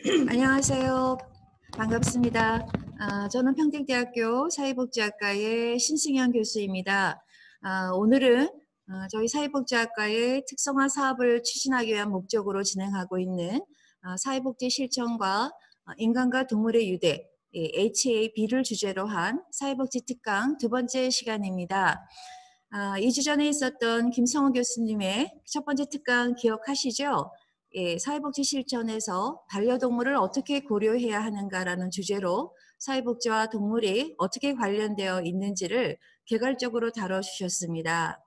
안녕하세요. 반갑습니다. 저는 평택대학교 사회복지학과의 신승현 교수입니다. 오늘은 저희 사회복지학과의 특성화 사업을 추진하기 위한 목적으로 진행하고 있는 사회복지 실천과 인간과 동물의 유대 HAB를 주제로 한 사회복지 특강 두 번째 시간입니다. 2주 전에 있었던 김성호 교수님의 첫 번째 특강 기억하시죠? 예, 사회복지 실천에서 반려동물을 어떻게 고려해야 하는가라는 주제로 사회복지와 동물이 어떻게 관련되어 있는지를 개괄적으로 다뤄주셨습니다.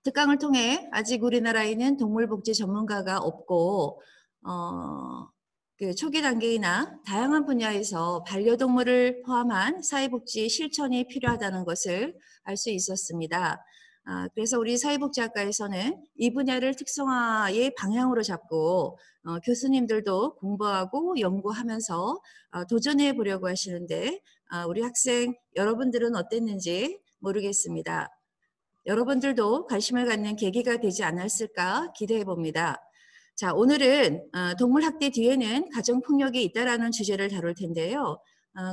특강을 통해 아직 우리나라에는 동물복지 전문가가 없고 그 초기 단계이나 다양한 분야에서 반려동물을 포함한 사회복지 실천이 필요하다는 것을 알 수 있었습니다. 그래서 우리 사회복지학과에서는 이 분야를 특성화의 방향으로 잡고 교수님들도 공부하고 연구하면서 도전해 보려고 하시는데 우리 학생 여러분들은 어땠는지 모르겠습니다. 여러분들도 관심을 갖는 계기가 되지 않았을까 기대해 봅니다. 자, 오늘은 동물학대 뒤에는 가정폭력이 있다라는 주제를 다룰 텐데요.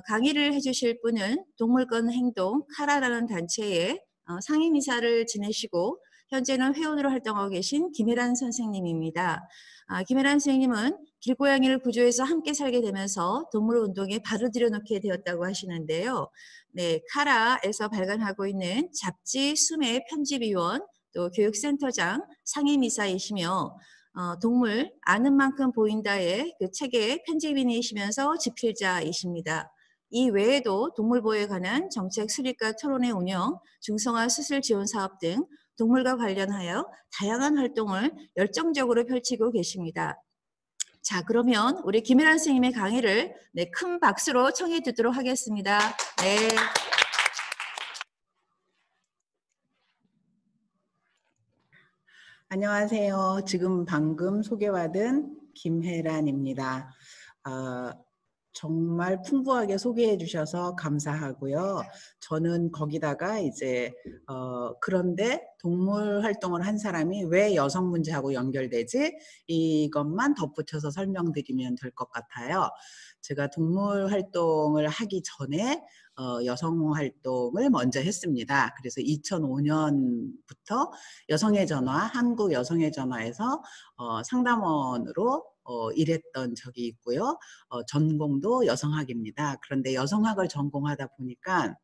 강의를 해주실 분은 동물권 행동 카라라는 단체의 상임이사를 지내시고 현재는 회원으로 활동하고 계신 김혜란 선생님입니다. 김혜란 선생님은 길고양이를 구조해서 함께 살게 되면서 동물운동에 발을 들여놓게 되었다고 하시는데요. 네, 카라에서 발간하고 있는 잡지 수매 편집위원 또 교육센터장 상임이사이시며 동물 아는 만큼 보인다의 그 책의 편집인이시면서 집필자이십니다. 이 외에도 동물보호에 관한 정책 수립과 토론회 운영, 중성화 수술 지원 사업 등 동물과 관련하여 다양한 활동을 열정적으로 펼치고 계십니다. 자, 그러면 우리 김혜란 선생님의 강의를 큰 박수로 청해 듣도록 하겠습니다. 네. 안녕하세요. 지금 방금 소개받은 김혜란입니다. 정말 풍부하게 소개해 주셔서 감사하고요. 저는 거기다가 이제 그런데 동물 활동을 한 사람이 왜 여성 문제하고 연결되지? 이것만 덧붙여서 설명드리면 될 것 같아요. 제가 동물 활동을 하기 전에 여성 활동을 먼저 했습니다. 그래서 2005년부터 여성의 전화, 한국 여성의 전화에서 상담원으로 일했던 적이 있고요. 전공도 여성학입니다. 그런데 여성학을 전공하다 보니까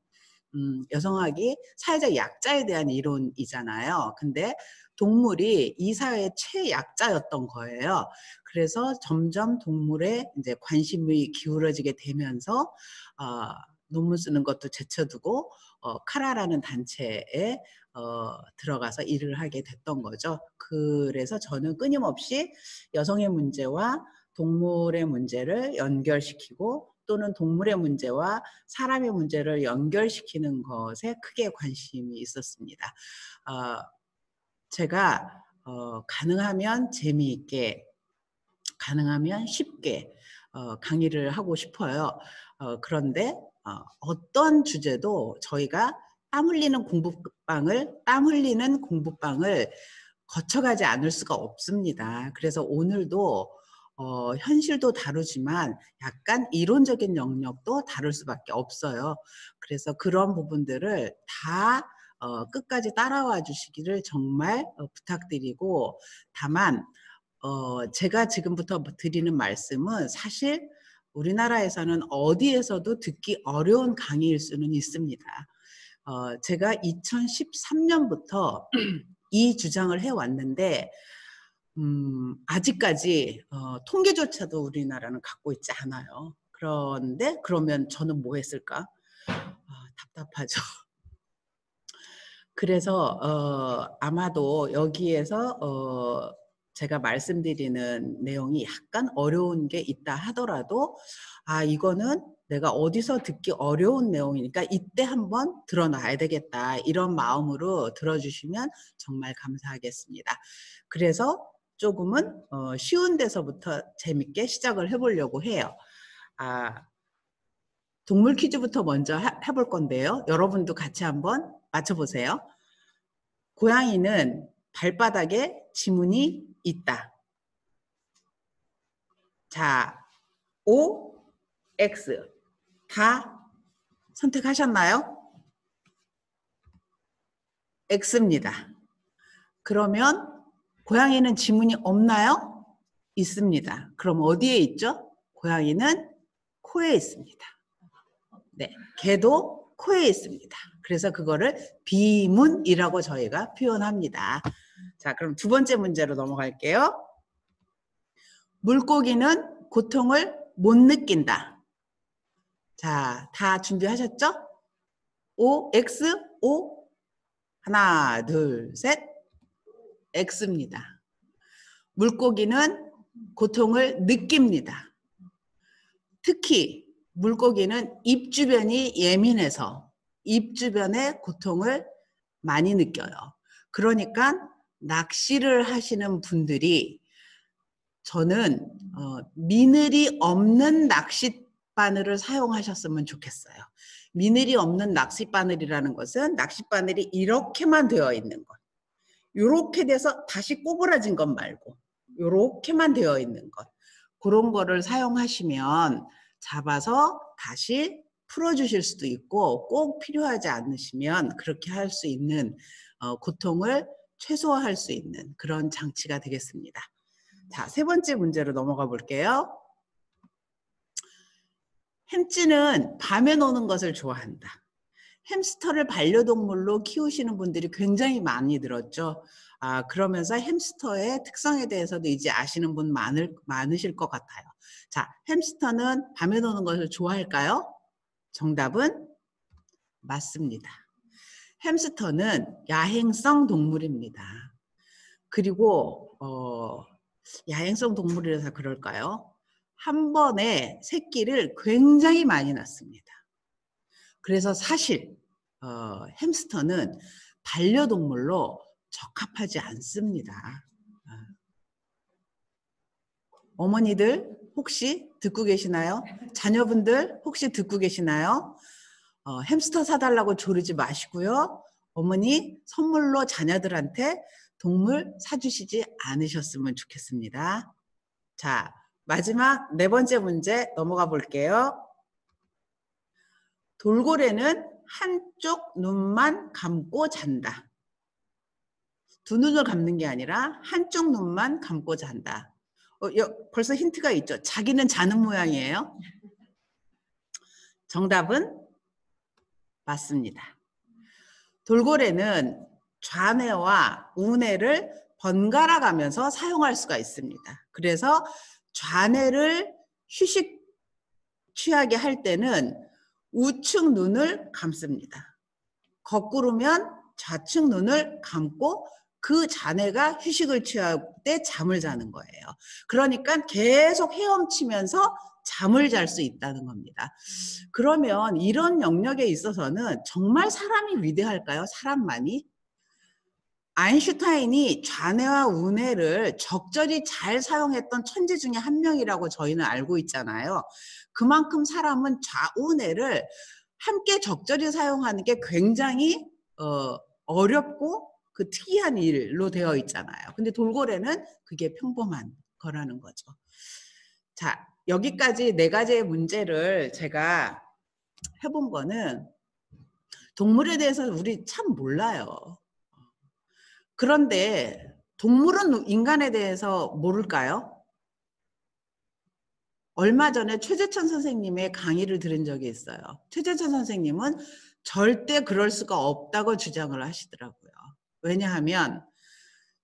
여성학이 사회적 약자에 대한 이론이잖아요. 근데 동물이 이 사회의 최약자였던 거예요. 그래서 점점 동물에 이제 관심이 기울어지게 되면서 논문 쓰는 것도 제쳐두고 카라라는 단체에 들어가서 일을 하게 됐던 거죠. 그래서 저는 끊임없이 여성의 문제와 동물의 문제를 연결시키고 또는 동물의 문제와 사람의 문제를 연결시키는 것에 크게 관심이 있었습니다. 제가 가능하면 재미있게, 가능하면 쉽게 강의를 하고 싶어요. 그런데 어떤 주제도 저희가 땀 흘리는 공부방을 거쳐가지 않을 수가 없습니다. 그래서 오늘도 현실도 다루지만 약간 이론적인 영역도 다룰 수밖에 없어요. 그래서 그런 부분들을 다 끝까지 따라와 주시기를 정말 부탁드리고, 다만 제가 지금부터 드리는 말씀은 사실 우리나라에서는 어디에서도 듣기 어려운 강의일 수는 있습니다. 제가 2013년부터 이 주장을 해왔는데 아직까지 통계조차도 우리나라는 갖고 있지 않아요. 그런데 그러면 저는 뭐 했을까? 답답하죠. 그래서 아마도 여기에서 제가 말씀드리는 내용이 약간 어려운 게 있다 하더라도 이거는 내가 어디서 듣기 어려운 내용이니까 이때 한번 들어놔야 되겠다, 이런 마음으로 들어주시면 정말 감사하겠습니다. 그래서 조금은 쉬운 데서부터 재밌게 시작을 해보려고 해요. 동물 퀴즈부터 먼저 해볼 건데요. 여러분도 같이 한번 맞춰보세요. 고양이는 발바닥에 지문이 있다. 자, O, X 다 선택하셨나요? X입니다. 그러면 고양이는 지문이 없나요? 있습니다. 그럼 어디에 있죠? 고양이는 코에 있습니다. 네, 개도 코에 있습니다. 그래서 그거를 비문이라고 저희가 표현합니다. 자, 그럼 두 번째 문제로 넘어갈게요. 물고기는 고통을 못 느낀다. 자, 다 준비하셨죠? O, X, O. 하나, 둘, 셋. X입니다. 물고기는 고통을 느낍니다. 특히 물고기는 입 주변이 예민해서 입 주변의 고통을 많이 느껴요. 그러니까 낚시를 하시는 분들이 저는 미늘이 없는 낚싯바늘을 사용하셨으면 좋겠어요. 미늘이 없는 낚싯바늘이라는 것은 낚싯바늘이 이렇게만 되어 있는 것. 이렇게 돼서 다시 꼬부라진 것 말고 이렇게만 되어 있는 것. 그런 거를 사용하시면 잡아서 다시 풀어주실 수도 있고 꼭 필요하지 않으시면 그렇게 할 수 있는 고통을 최소화할 수 있는 그런 장치가 되겠습니다. 자, 세 번째 문제로 넘어가 볼게요. 햄찌는 밤에 노는 것을 좋아한다. 햄스터를 반려동물로 키우시는 분들이 굉장히 많이 들었죠. 그러면서 햄스터의 특성에 대해서도 이제 아시는 분 많으실 것 같아요. 자, 햄스터는 밤에 노는 것을 좋아할까요? 정답은 맞습니다. 햄스터는 야행성 동물입니다. 그리고 야행성 동물이라서 그럴까요? 한 번에 새끼를 굉장히 많이 낳습니다. 그래서 사실 햄스터는 반려동물로 적합하지 않습니다. 어머니들 혹시 듣고 계시나요? 자녀분들 혹시 듣고 계시나요? 햄스터 사달라고 조르지 마시고요. 어머니 선물로 자녀들한테 동물 사주시지 않으셨으면 좋겠습니다. 자, 마지막 네 번째 문제 넘어가 볼게요. 돌고래는 한쪽 눈만 감고 잔다. 두 눈을 감는 게 아니라 한쪽 눈만 감고 잔다. 벌써 힌트가 있죠. 자기는 자는 모양이에요. 정답은 맞습니다. 돌고래는 좌뇌와 우뇌를 번갈아 가면서 사용할 수가 있습니다. 그래서 좌뇌를 휴식 취하게 할 때는 우측 눈을 감습니다. 거꾸로면 좌측 눈을 감고 그 좌뇌가 휴식을 취할 때 잠을 자는 거예요. 그러니까 계속 헤엄치면서 잠을 잘 수 있다는 겁니다. 그러면 이런 영역에 있어서는 정말 사람이 위대할까요? 사람만이? 아인슈타인이 좌뇌와 우뇌를 적절히 잘 사용했던 천재 중에 한 명이라고 저희는 알고 있잖아요. 그만큼 사람은 좌우뇌를 함께 적절히 사용하는 게 굉장히 어렵고 그 특이한 일로 되어 있잖아요. 근데 돌고래는 그게 평범한 거라는 거죠. 자, 여기까지 네 가지의 문제를 제가 해본 거는 동물에 대해서 우리 참 몰라요. 그런데 동물은 인간에 대해서 모를까요? 얼마 전에 최재천 선생님의 강의를 들은 적이 있어요. 최재천 선생님은 절대 그럴 수가 없다고 주장을 하시더라고요. 왜냐하면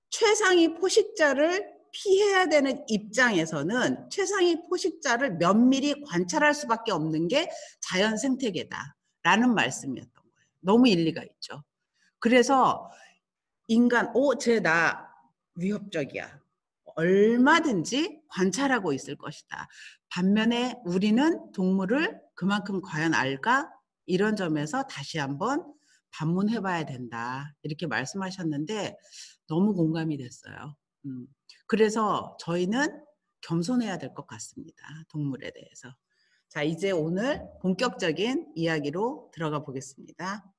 최상위 포식자를 피해야 되는 입장에서는 최상위 포식자를 면밀히 관찰할 수밖에 없는 게 자연 생태계다라는 말씀이었던 거예요. 너무 일리가 있죠. 그래서 인간, 쟤 나 위협적이야. 얼마든지 관찰하고 있을 것이다. 반면에 우리는 동물을 그만큼 과연 알까? 이런 점에서 다시 한번 반문해봐야 된다. 이렇게 말씀하셨는데 너무 공감이 됐어요. 그래서 저희는 겸손해야 될 것 같습니다. 동물에 대해서. 자, 이제 오늘 본격적인 이야기로 들어가 보겠습니다.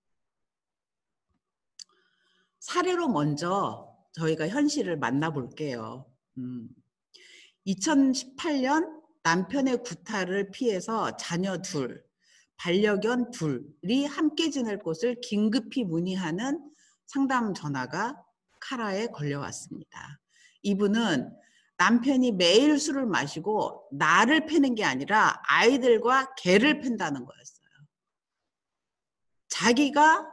사례로 먼저 저희가 현실을 만나볼게요. 2018년 남편의 구타를 피해서 자녀 둘, 반려견 둘이 함께 지낼 곳을 긴급히 문의하는 상담 전화가 카라에 걸려왔습니다. 이분은 남편이 매일 술을 마시고 나를 패는 게 아니라 아이들과 개를 팬다는 거였어요. 자기가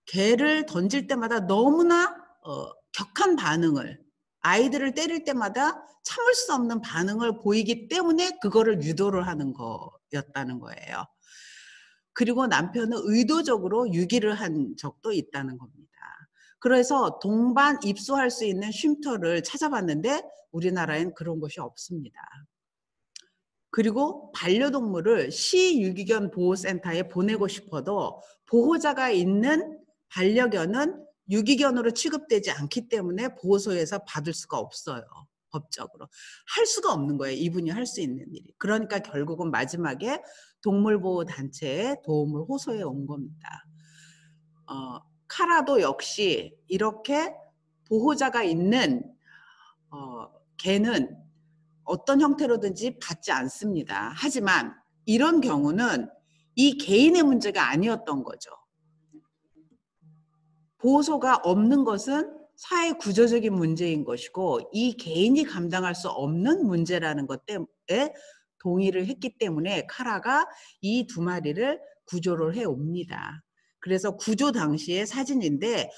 개를 던질 때마다 너무나 격한 반응을, 아이들을 때릴 때마다 참을 수 없는 반응을 보이기 때문에 그거를 유도를 하는 거였다는 거예요. 그리고 남편은 의도적으로 유기를 한 적도 있다는 겁니다. 그래서 동반 입소할 수 있는 쉼터를 찾아봤는데 우리나라엔 그런 곳이 없습니다. 그리고 반려동물을 시유기견 보호센터에 보내고 싶어도 보호자가 있는 반려견은 유기견으로 취급되지 않기 때문에 보호소에서 받을 수가 없어요. 법적으로. 할 수가 없는 거예요. 이분이 할 수 있는 일이. 그러니까 결국은 마지막에 동물보호단체에 도움을 호소해 온 겁니다. 카라도 역시 이렇게 보호자가 있는 개는 어떤 형태로든지 받지 않습니다. 하지만 이런 경우는 이 개인의 문제가 아니었던 거죠. 보호소가 없는 것은 사회 구조적인 문제인 것이고 이 개인이 감당할 수 없는 문제라는 것 때문에 동의를 했기 때문에 카라가 이 두 마리를 구조를 해옵니다. 그래서 구조 당시의 사진인데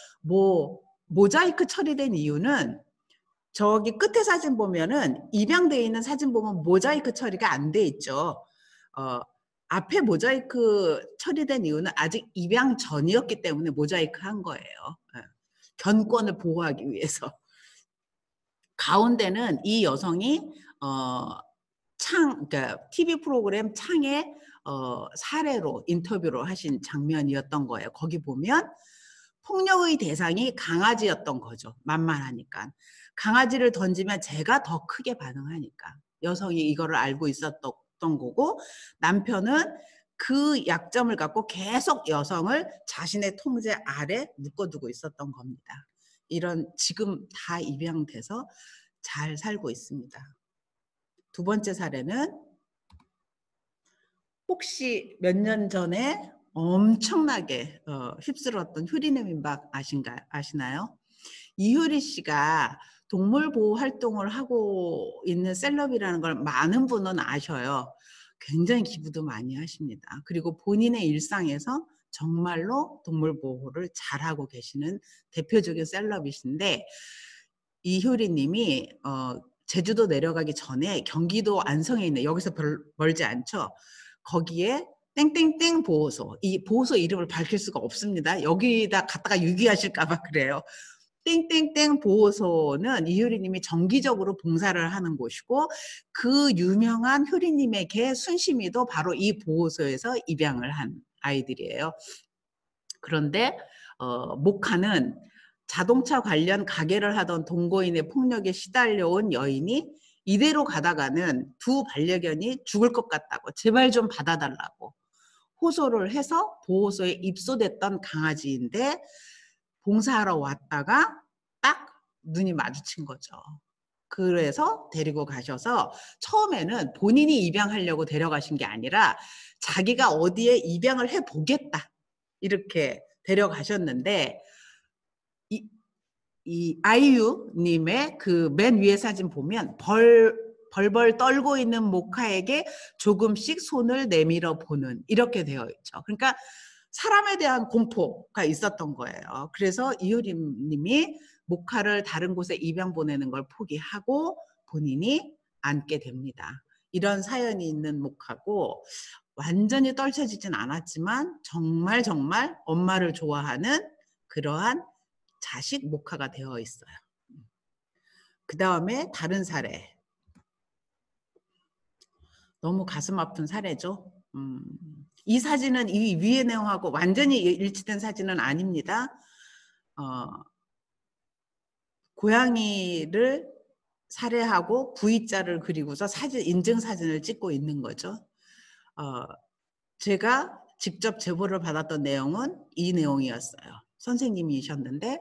모자이크 처리된 이유는 저기 끝에 사진 보면은 입양되어 있는 사진 보면 모자이크 처리가 안 돼 있죠. 앞에 모자이크 처리된 이유는 아직 입양 전이었기 때문에 모자이크 한 거예요. 견권을 보호하기 위해서. 가운데는 이 여성이 그러니까 TV 프로그램 창에 사례로 인터뷰로 하신 장면이었던 거예요. 거기 보면 폭력의 대상이 강아지였던 거죠. 만만하니까. 강아지를 던지면 제가 더 크게 반응하니까. 여성이 이거를 알고 있었던 거고 남편은 그 약점을 갖고 계속 여성을 자신의 통제 아래 묶어두고 있었던 겁니다. 이런 지금 다 입양돼서 잘 살고 있습니다. 두 번째 사례는 혹시 몇 년 전에 엄청나게 휩쓸었던 효리네 민박 아시나요? 이효리 씨가 동물보호 활동을 하고 있는 셀럽이라는 걸 많은 분은 아셔요. 굉장히 기부도 많이 하십니다. 그리고 본인의 일상에서 정말로 동물보호를 잘하고 계시는 대표적인 셀럽이신데 이효리 님이 제주도 내려가기 전에 경기도 안성에 있는 여기서 멀지 않죠. 거기에 땡땡땡 보호소. 이 보호소 이름을 밝힐 수가 없습니다. 여기다 갖다가 유기하실까 봐 그래요. 땡땡땡 보호소는 이효리님이 정기적으로 봉사를 하는 곳이고 그 유명한 효리님의 개 순심이도 바로 이 보호소에서 입양을 한 아이들이에요. 그런데 모카는 자동차 관련 가게를 하던 동거인의 폭력에 시달려온 여인이 이대로 가다가는 두 반려견이 죽을 것 같다고 제발 좀 받아달라고 호소를 해서 보호소에 입소됐던 강아지인데 봉사하러 왔다가 딱 눈이 마주친 거죠. 그래서 데리고 가셔서 처음에는 본인이 입양하려고 데려가신 게 아니라 자기가 어디에 입양을 해보겠다 이렇게 데려가셨는데 이 아이유님의 그 맨 위에 사진 보면 벌벌 떨고 있는 모카에게 조금씩 손을 내밀어 보는 이렇게 되어 있죠. 그러니까 사람에 대한 공포가 있었던 거예요. 그래서 이효림님이 모카를 다른 곳에 입양 보내는 걸 포기하고 본인이 안게 됩니다. 이런 사연이 있는 모카고 완전히 떨쳐지진 않았지만 정말 엄마를 좋아하는 그러한 자식 모카가 되어 있어요. 그 다음에 다른 사례. 너무 가슴 아픈 사례죠. 이 사진은 이 위의 내용하고 완전히 일치된 사진은 아닙니다. 고양이를 살해하고 V자를 그리고서 인증 사진을 찍고 있는 거죠. 제가 직접 제보를 받았던 내용은 이 내용이었어요. 선생님이셨는데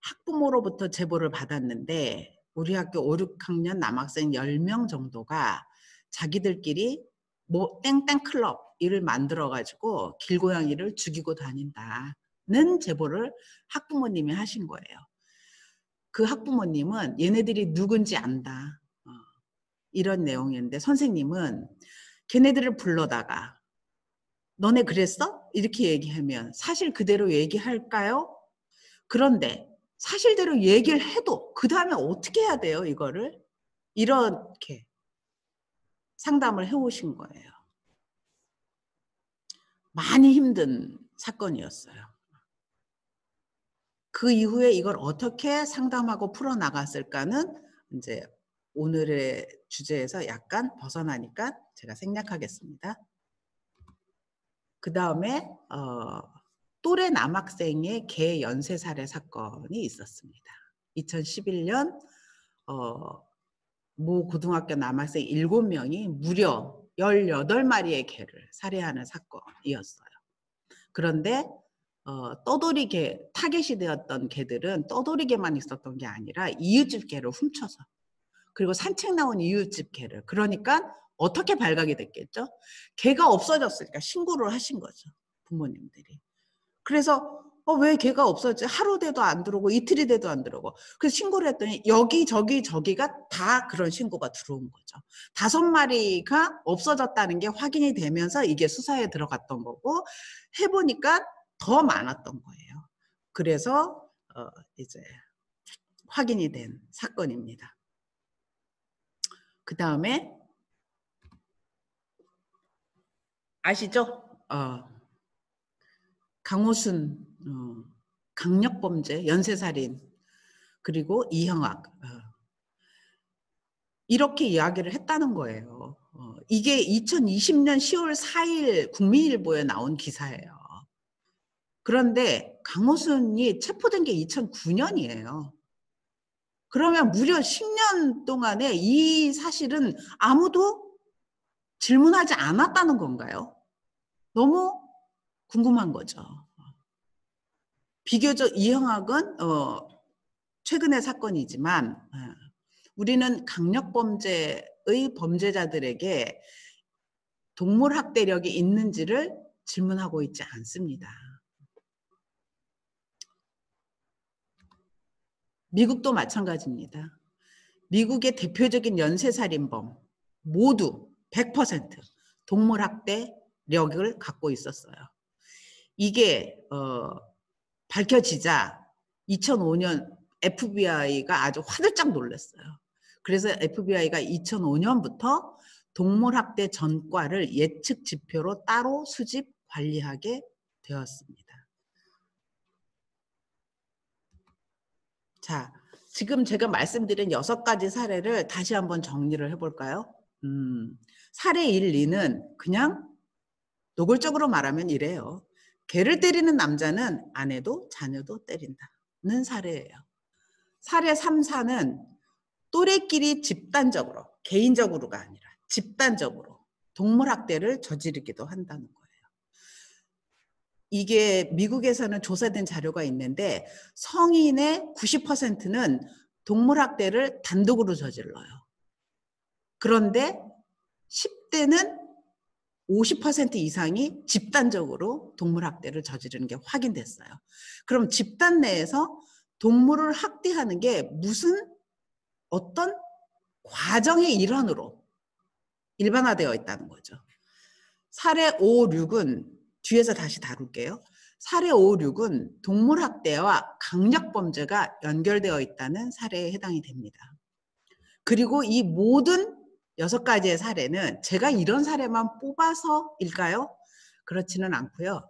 학부모로부터 제보를 받았는데 우리 학교 5, 6학년 남학생 10명 정도가 자기들끼리 뭐 땡땡 클럽 이를 만들어 가지고 길고양이를 죽이고 다닌다는 제보를 학부모님이 하신 거예요. 그 학부모님은 얘네들이 누군지 안다. 이런 내용이었는데 선생님은 걔네들을 불러다가 너네 그랬어? 이렇게 얘기하면 사실 그대로 얘기할까요? 그런데 사실대로 얘기를 해도 그 다음에 어떻게 해야 돼요? 이거를 이렇게 상담을 해오신 거예요. 많이 힘든 사건이었어요. 그 이후에 이걸 어떻게 상담하고 풀어나갔을까는 이제 오늘의 주제에서 약간 벗어나니까 제가 생략하겠습니다. 그 다음에 또래 남학생의 개 연쇄살해 사건이 있었습니다. 2011년 모 고등학교 남학생 7명이 무려 18마리의 개를 살해하는 사건이었어요. 그런데 떠돌이 개, 타겟이 되었던 개들은 떠돌이 개만 있었던 게 아니라 이웃집 개를 훔쳐서 그리고 산책 나온 이웃집 개를 그러니까 어떻게 발각이 됐겠죠? 개가 없어졌으니까 신고를 하신 거죠. 부모님들이. 그래서 왜 개가 없어졌지? 하루 돼도 안 들어오고 이틀이 돼도 안 들어오고. 그래서 신고를 했더니 여기 저기가 다 그런 신고가 들어온 거죠. 5마리가 없어졌다는 게 확인이 되면서 이게 수사에 들어갔던 거고 해보니까 더 많았던 거예요. 그래서 이제 확인이 된 사건입니다. 그 다음에 아시죠? 강호순 강력범죄, 연쇄살인 그리고 이형학 이렇게 이야기를 했다는 거예요. 이게 2020년 10월 4일 국민일보에 나온 기사예요. 그런데 강호순이 체포된 게 2009년이에요. 그러면 무려 10년 동안에 이 사실은 아무도 질문하지 않았다는 건가요? 너무 궁금한 거죠. 비교적 이형학은 최근의 사건이지만 우리는 강력범죄의 범죄자들에게 동물학대력이 있는지를 질문하고 있지 않습니다. 미국도 마찬가지입니다. 미국의 대표적인 연쇄살인범 모두 100% 동물학대력을 갖고 있었어요. 이게 밝혀지자 2005년 FBI가 아주 화들짝 놀랐어요. 그래서 FBI가 2005년부터 동물학대 전과를 예측 지표로 따로 수집 관리하게 되었습니다. 자, 지금 제가 말씀드린 6가지 사례를 다시 한번 정리를 해볼까요? 사례 1, 2는 그냥 노골적으로 말하면 이래요. 개를 때리는 남자는 아내도 자녀도 때린다는 사례예요. 사례 3, 4는 또래끼리 집단적으로, 개인적으로가 아니라 집단적으로 동물학대를 저지르기도 한다는 거예요. 이게 미국에서는 조사된 자료가 있는데 성인의 90%는 동물학대를 단독으로 저질러요. 그런데 10대는 50% 이상이 집단적으로 동물학대를 저지르는 게 확인됐어요. 그럼 집단 내에서 동물을 학대하는 게 무슨 어떤 과정의 일환으로 일반화되어 있다는 거죠. 사례 5, 6은 뒤에서 다시 다룰게요. 사례 5, 6은 동물학대와 강력범죄가 연결되어 있다는 사례에 해당이 됩니다. 그리고 이 모든 6가지의 사례는 제가 이런 사례만 뽑아서일까요? 그렇지는 않고요.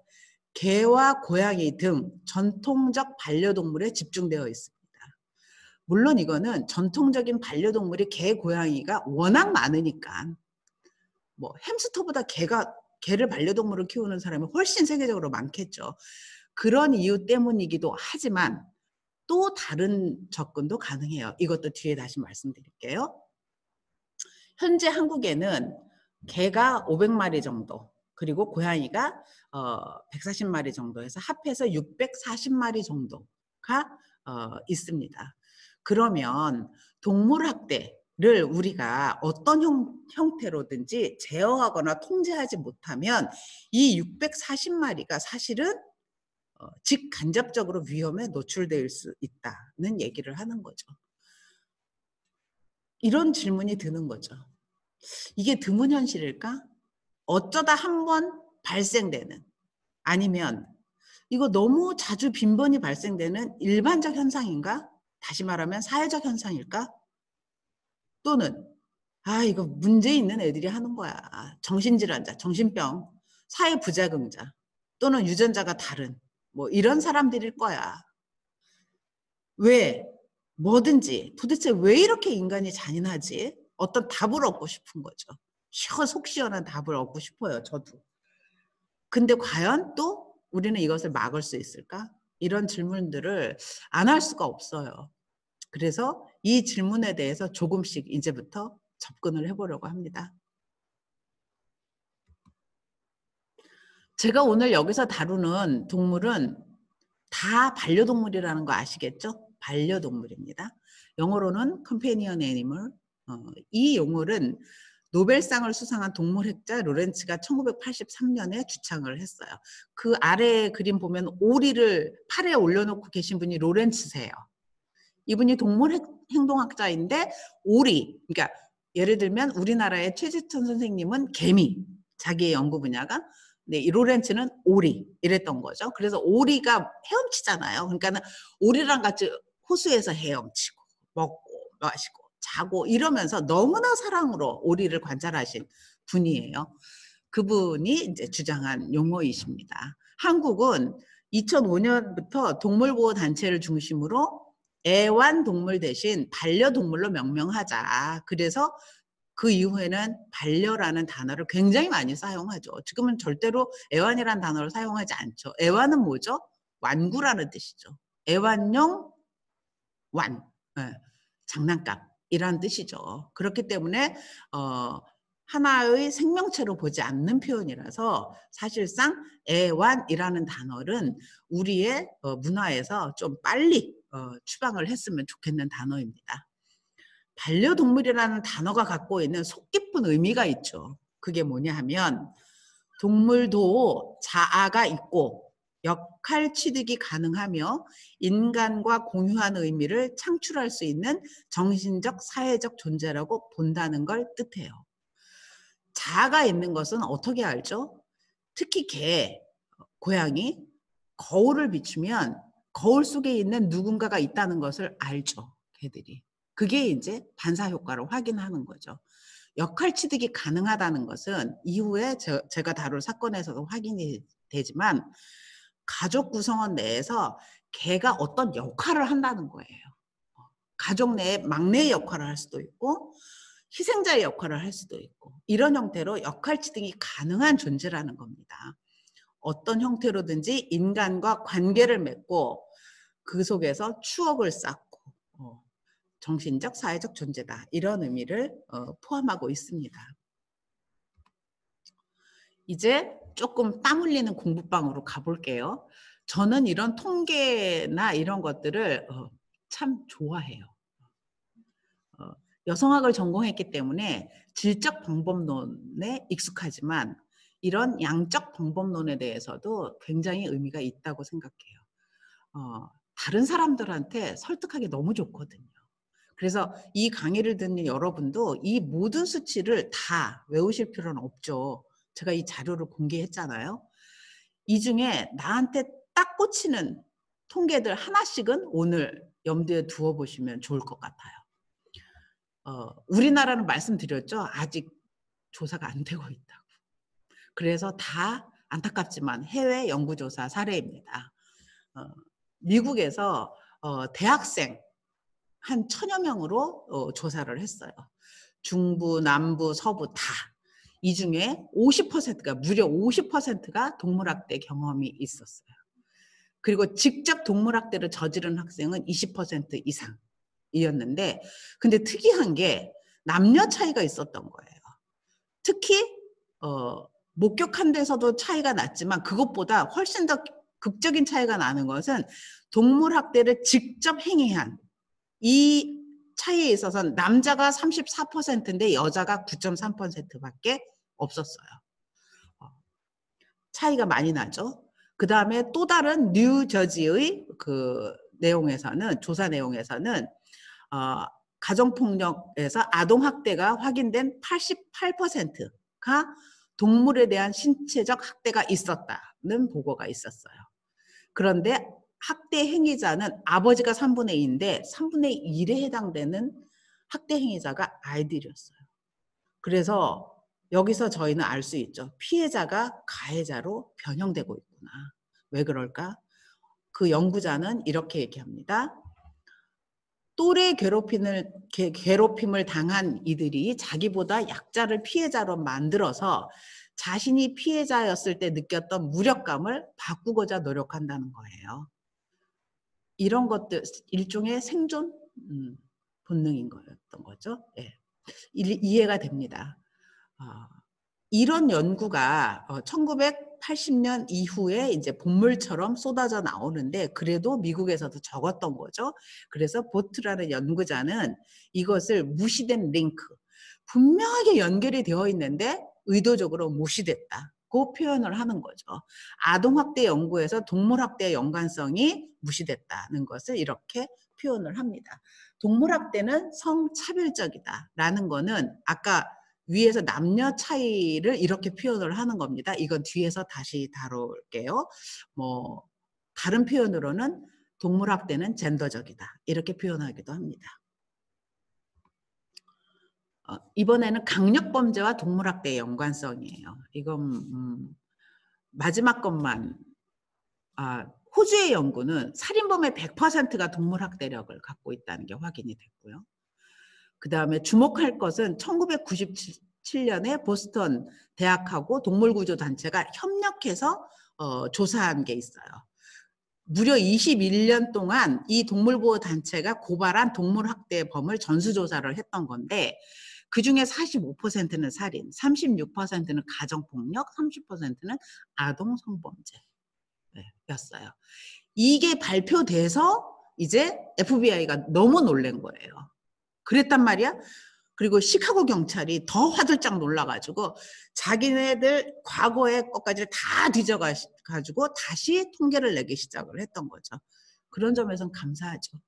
개와 고양이 등 전통적 반려동물에 집중되어 있습니다. 물론 이거는 전통적인 반려동물이 개, 고양이가 워낙 많으니까 뭐 햄스터보다 개를 반려동물을 키우는 사람이 훨씬 세계적으로 많겠죠. 그런 이유 때문이기도 하지만 또 다른 접근도 가능해요. 이것도 뒤에 다시 말씀드릴게요. 현재 한국에는 개가 500마리 정도 그리고 고양이가 140마리 정도에서 합해서 640마리 정도가 있습니다. 그러면 동물학대 우리가 어떤 형태로든지 제어하거나 통제하지 못하면 이 640마리가 사실은 직간접적으로 위험에 노출될 수 있다는 얘기를 하는 거죠. 이런 질문이 드는 거죠. 이게 드문 현실일까? 어쩌다 한 번 발생되는, 아니면 이거 너무 자주 빈번히 발생되는 일반적 현상인가? 다시 말하면 사회적 현상일까? 또는 이거 문제 있는 애들이 하는 거야. 정신질환자, 정신병, 사회부작용자, 또는 유전자가 다른 뭐 이런 사람들일 거야. 왜? 뭐든지 도대체 왜 이렇게 인간이 잔인하지? 어떤 답을 얻고 싶은 거죠. 속 시원한 답을 얻고 싶어요. 저도. 근데 과연 또 우리는 이것을 막을 수 있을까? 이런 질문들을 안 할 수가 없어요. 그래서 이 질문에 대해서 조금씩 이제부터 접근을 해보려고 합니다. 제가 오늘 여기서 다루는 동물은 다 반려동물이라는 거 아시겠죠? 반려동물입니다. 영어로는 companion animal. 이 용어는 노벨상을 수상한 동물학자 로렌츠가 1983년에 주창을 했어요. 그 아래에 그림 보면 오리를 팔에 올려놓고 계신 분이 로렌츠세요. 이분이 동물 행동학자인데 오리, 그러니까 예를 들면 우리나라의 최지천 선생님은 개미, 자기의 연구 분야가. 네, 이 로렌츠는 오리 이랬던 거죠. 그래서 오리가 헤엄치잖아요. 그러니까는 오리랑 같이 호수에서 헤엄치고 먹고 마시고 자고 이러면서 너무나 사랑으로 오리를 관찰하신 분이에요. 그분이 이제 주장한 용어이십니다. 한국은 2005년부터 동물보호 단체를 중심으로 애완동물 대신 반려동물로 명명하자. 그래서 그 이후에는 반려라는 단어를 굉장히 많이 사용하죠. 지금은 절대로 애완이라는 단어를 사용하지 않죠. 애완은 뭐죠? 완구라는 뜻이죠. 애완용 완, 장난감이라는 뜻이죠. 그렇기 때문에 하나의 생명체로 보지 않는 표현이라서 사실상 애완이라는 단어는 우리의 문화에서 좀 빨리 추방을 했으면 좋겠는 단어입니다. 반려동물이라는 단어가 갖고 있는 속 깊은 의미가 있죠. 그게 뭐냐 하면 동물도 자아가 있고 역할 취득이 가능하며 인간과 공유한 의미를 창출할 수 있는 정신적, 사회적 존재라고 본다는 걸 뜻해요. 자아가 있는 것은 어떻게 알죠? 특히 개, 고양이, 거울을 비추면 거울 속에 있는 누군가가 있다는 것을 알죠. 개들이. 그게 이제 반사 효과를 확인하는 거죠. 역할 취득이 가능하다는 것은 이후에 제가 다룰 사건에서도 확인이 되지만 가족 구성원 내에서 개가 어떤 역할을 한다는 거예요. 가족 내에 막내 역할을 할 수도 있고 희생자의 역할을 할 수도 있고 이런 형태로 역할 취득이 가능한 존재라는 겁니다. 어떤 형태로든지 인간과 관계를 맺고 그 속에서 추억을 쌓고 정신적, 사회적 존재다. 이런 의미를 포함하고 있습니다. 이제 조금 땀 흘리는 공부방으로 가볼게요. 저는 이런 통계나 이런 것들을 참 좋아해요. 여성학을 전공했기 때문에 질적 방법론에 익숙하지만 이런 양적 방법론에 대해서도 굉장히 의미가 있다고 생각해요. 다른 사람들한테 설득하기 너무 좋거든요. 그래서 이 강의를 듣는 여러분도 이 모든 수치를 다 외우실 필요는 없죠. 제가 이 자료를 공개했잖아요. 이 중에 나한테 딱 꽂히는 통계들 하나씩은 오늘 염두에 두어 보시면 좋을 것 같아요. 우리나라는 말씀드렸죠. 아직 조사가 안 되고 있다고. 그래서 다 안타깝지만 해외 연구조사 사례입니다. 미국에서 대학생 한 1000여 명으로 조사를 했어요. 중부, 남부, 서부 다. 이 중에 50%가 무려 50%가 동물학대 경험이 있었어요. 그리고 직접 동물학대를 저지른 학생은 20% 이상이었는데 근데 특이한 게 남녀 차이가 있었던 거예요. 특히 목격한 데서도 차이가 났지만 그것보다 훨씬 더 극적인 차이가 나는 것은 동물학대를 직접 행위한 이 차이에 있어서는 남자가 34%인데 여자가 9.3%밖에 없었어요. 차이가 많이 나죠. 그 다음에 또 다른 뉴저지의 그 내용에서는, 조사 내용에서는 가정폭력에서 아동학대가 확인된 88%가 동물에 대한 신체적 학대가 있었다는 보고가 있었어요. 그런데 학대 행위자는 아버지가 3분의 2인데 3분의 1에 해당되는 학대 행위자가 아이들이었어요. 그래서 여기서 저희는 알 수 있죠. 피해자가 가해자로 변형되고 있구나. 왜 그럴까? 그 연구자는 이렇게 얘기합니다. 또래 괴롭힘을 당한 이들이 자기보다 약자를 피해자로 만들어서 자신이 피해자였을 때 느꼈던 무력감을 바꾸고자 노력한다는 거예요. 이런 것들 일종의 생존 본능인 거였던 거죠. 예. 이해가 됩니다. 이런 연구가 1980년 이후에 이제 본물처럼 쏟아져 나오는데 그래도 미국에서도 적었던 거죠. 그래서 보트라는 연구자는 이것을 무시된 링크, 분명하게 연결이 되어 있는데 의도적으로 무시됐다고 표현을 하는 거죠. 아동학대 연구에서 동물학대의 연관성이 무시됐다는 것을 이렇게 표현을 합니다. 동물학대는 성차별적이다라는 거는 아까 위에서 남녀 차이를 이렇게 표현을 하는 겁니다. 이건 뒤에서 다시 다룰게요. 뭐 다른 표현으로는 동물학대는 젠더적이다. 이렇게 표현하기도 합니다. 이번에는 강력범죄와 동물학대의 연관성이에요. 이건 마지막 것만 호주의 연구는 살인범의 100%가 동물학대력을 갖고 있다는 게 확인이 됐고요. 그 다음에 주목할 것은 1997년에 보스턴 대학하고 동물구조단체가 협력해서 조사한 게 있어요. 무려 21년 동안 이 동물보호단체가 고발한 동물학대범을 전수조사를 했던 건데 그중에 45%는 살인, 36%는 가정폭력, 30%는 아동성범죄였어요. 이게 발표돼서 이제 FBI가 너무 놀란 거예요. 그랬단 말이야. 그리고 시카고 경찰이 더 화들짝 놀라가지고 자기네들 과거의 것까지 다 뒤져가지고 다시 통계를 내기 시작을 했던 거죠. 그런 점에서는 감사하죠.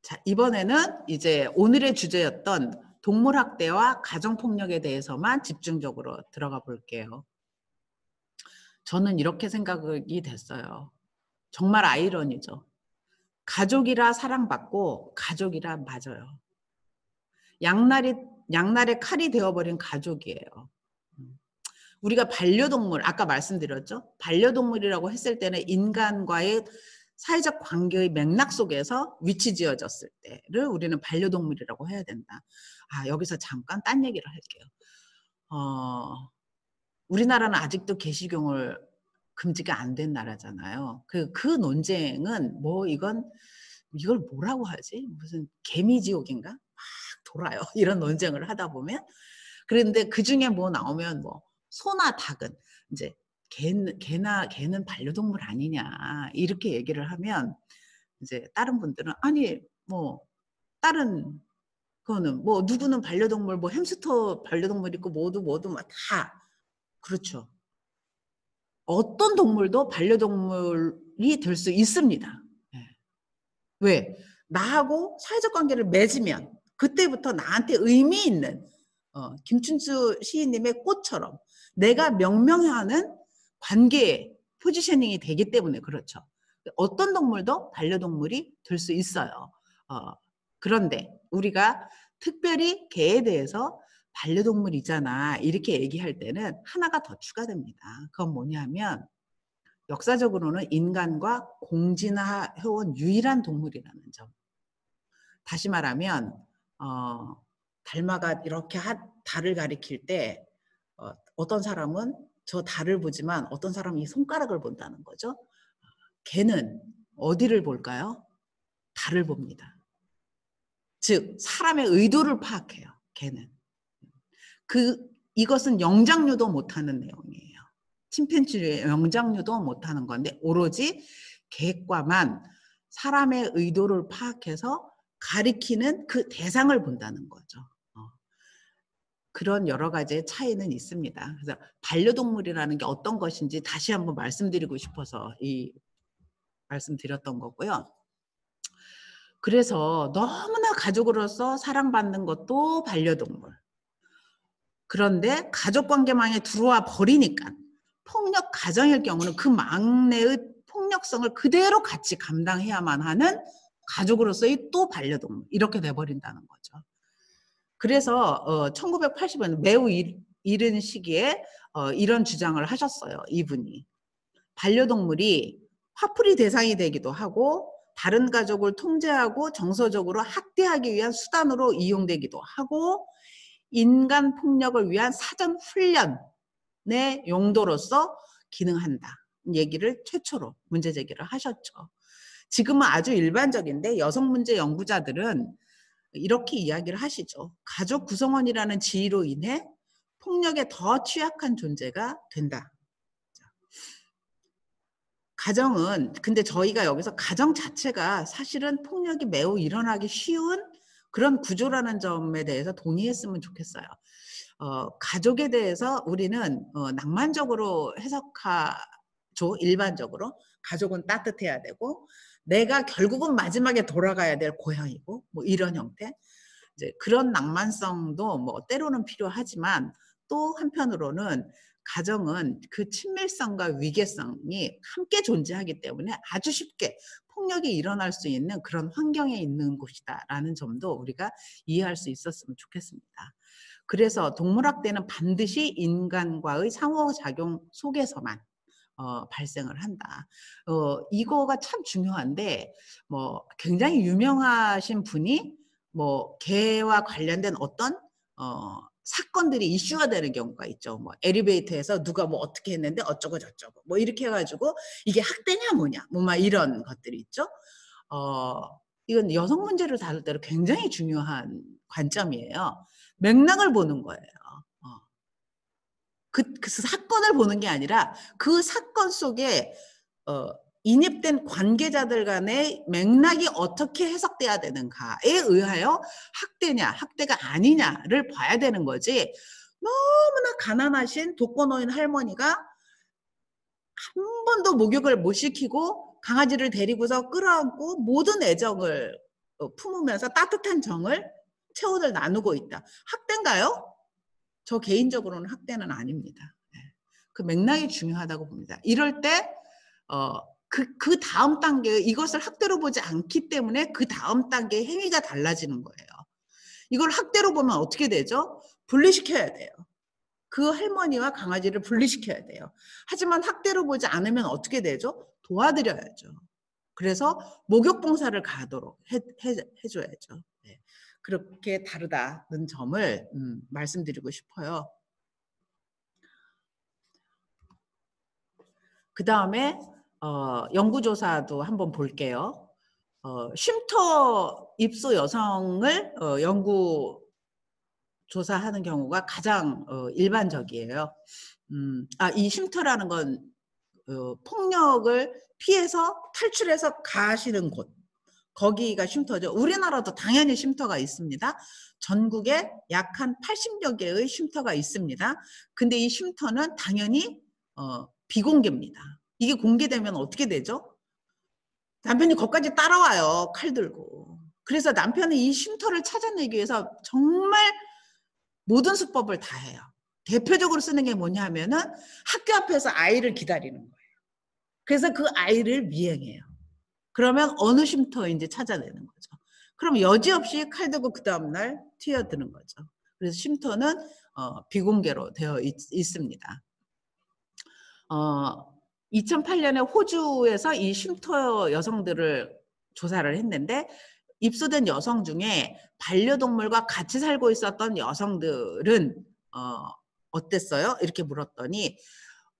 자, 이번에는 이제 오늘의 주제였던 동물학대와 가정폭력에 대해서만 집중적으로 들어가 볼게요. 저는 이렇게 생각이 됐어요. 정말 아이러니죠. 가족이라 사랑받고 가족이라 맞아요. 양날의 칼이 되어버린 가족이에요. 우리가 반려동물, 아까 말씀드렸죠? 반려동물이라고 했을 때는 인간과의 사회적 관계의 맥락 속에서 위치 지어졌을 때를 우리는 반려동물이라고 해야 된다. 여기서 잠깐 딴 얘기를 할게요. 우리나라는 아직도 개식용을 금지가 안 된 나라잖아요. 그 논쟁은 뭐 이걸 뭐라고 하지? 무슨 개미지옥인가? 막 돌아요. 이런 논쟁을 하다 보면. 그런데 그 중에 뭐 나오면 뭐 소나 닭은 이제 걔는 반려동물 아니냐 이렇게 얘기를 하면 이제 다른 분들은 아니 뭐 다른 그거는 뭐 누구는 반려동물 뭐 햄스터 반려동물 있고 모두 다 그렇죠. 어떤 동물도 반려동물이 될 수 있습니다. 왜? 나하고 사회적 관계를 맺으면 그때부터 나한테 의미 있는 김춘수 시인님의 꽃처럼 내가 명명하는 관계의 포지셔닝이 되기 때문에 그렇죠. 어떤 동물도 반려동물이 될 수 있어요. 그런데 우리가 특별히 개에 대해서 반려동물이잖아 이렇게 얘기할 때는 하나가 더 추가됩니다. 그건 뭐냐면 역사적으로는 인간과 공진화해온 유일한 동물이라는 점. 다시 말하면 달마가 이렇게 달을 가리킬 때 어떤 사람은 저 달을 보지만 어떤 사람은 이 손가락을 본다는 거죠. 개는 어디를 볼까요? 달을 봅니다. 즉 사람의 의도를 파악해요. 개는. 이것은 영장류도 못하는 내용이에요. 침팬지의 영장류도 못하는 건데 오로지 개과만 사람의 의도를 파악해서 가리키는 그 대상을 본다는 거죠. 그런 여러 가지의 차이는 있습니다. 그래서 반려동물이라는 게 어떤 것인지 다시 한번 말씀드리고 싶어서 이 말씀드렸던 거고요. 그래서 너무나 가족으로서 사랑받는 것도 반려동물. 그런데 가족관계망에 들어와 버리니까 폭력 가정일 경우는 그 막내의 폭력성을 그대로 같이 감당해야만 하는 가족으로서의 또 반려동물 이렇게 돼버린다는 거죠. 그래서 1980년 매우 이른 시기에 이런 주장을 하셨어요. 이분이. 반려동물이 화풀이 대상이 되기도 하고 다른 가족을 통제하고 정서적으로 학대하기 위한 수단으로 이용되기도 하고 인간 폭력을 위한 사전 훈련의 용도로서 기능한다. 얘기를 최초로 문제 제기를 하셨죠. 지금은 아주 일반적인데 여성 문제 연구자들은 이렇게 이야기를 하시죠. 가족 구성원이라는 지위로 인해 폭력에 더 취약한 존재가 된다. 가정은 근데 저희가 여기서 가정 자체가 사실은 폭력이 매우 일어나기 쉬운 그런 구조라는 점에 대해서 동의했으면 좋겠어요. 가족에 대해서 우리는 낭만적으로 해석하죠. 일반적으로 가족은 따뜻해야 되고 내가 결국은 마지막에 돌아가야 될 고향이고 뭐 이런 형태. 이제 그런 낭만성도 뭐 때로는 필요하지만 또 한편으로는 가정은 그 친밀성과 위계성이 함께 존재하기 때문에 아주 쉽게 폭력이 일어날 수 있는 그런 환경에 있는 곳이다라는 점도 우리가 이해할 수 있었으면 좋겠습니다. 그래서 동물학대는 반드시 인간과의 상호작용 속에서만 발생을 한다. 이거가 참 중요한데 뭐 굉장히 유명하신 분이 뭐 개와 관련된 어떤 사건들이 이슈가 되는 경우가 있죠. 뭐 엘리베이터에서 누가 뭐 어떻게 했는데 어쩌고 저쩌고 뭐 이렇게 해가지고 이게 학대냐 뭐냐 뭐 막 이런 것들이 있죠. 이건 여성 문제를 다룰 때로 굉장히 중요한 관점이에요. 맥락을 보는 거예요. 그 사건을 보는 게 아니라 그 사건 속에 인입된 관계자들 간의 맥락이 어떻게 해석돼야 되는가에 의하여 학대냐 학대가 아니냐를 봐야 되는 거지. 너무나 가난하신 독거노인 할머니가 한 번도 목욕을 못 시키고 강아지를 데리고서 끌어안고 모든 애정을 품으면서 따뜻한 정을 체온을 나누고 있다. 학대인가요? 저 개인적으로는 학대는 아닙니다. 그 맥락이 중요하다고 봅니다. 이럴 때 그 다음 단계 이것을 학대로 보지 않기 때문에 그 다음 단계의 행위가 달라지는 거예요. 이걸 학대로 보면 어떻게 되죠? 분리시켜야 돼요. 그 할머니와 강아지를 분리시켜야 돼요. 하지만 학대로 보지 않으면 어떻게 되죠? 도와드려야죠. 그래서 목욕봉사를 가도록 해줘야죠. 네. 그렇게 다르다는 점을 말씀드리고 싶어요. 그 다음에 연구조사도 한번 볼게요. 쉼터 입소 여성을 연구 조사하는 경우가 가장 일반적이에요. 이 쉼터라는 건 폭력을 피해서 탈출해서 가시는 곳. 거기가 쉼터죠. 우리나라도 당연히 쉼터가 있습니다. 전국에 약 한 80여 개의 쉼터가 있습니다. 근데 이 쉼터는 당연히 비공개입니다. 이게 공개되면 어떻게 되죠? 남편이 거기까지 따라와요. 칼 들고. 그래서 남편이 이 쉼터를 찾아내기 위해서 정말 모든 수법을 다 해요. 대표적으로 쓰는 게 뭐냐면은 학교 앞에서 아이를 기다리는 거예요. 그래서 그 아이를 미행해요. 그러면 어느 쉼터인지 찾아내는 거죠. 그럼 여지없이 칼 들고 그 다음날 튀어드는 거죠. 그래서 쉼터는 비공개로 되어 있습니다. 2008년에 호주에서 이 쉼터 여성들을 조사를 했는데 입소된 여성 중에 반려동물과 같이 살고 있었던 여성들은 어땠어요? 이렇게 물었더니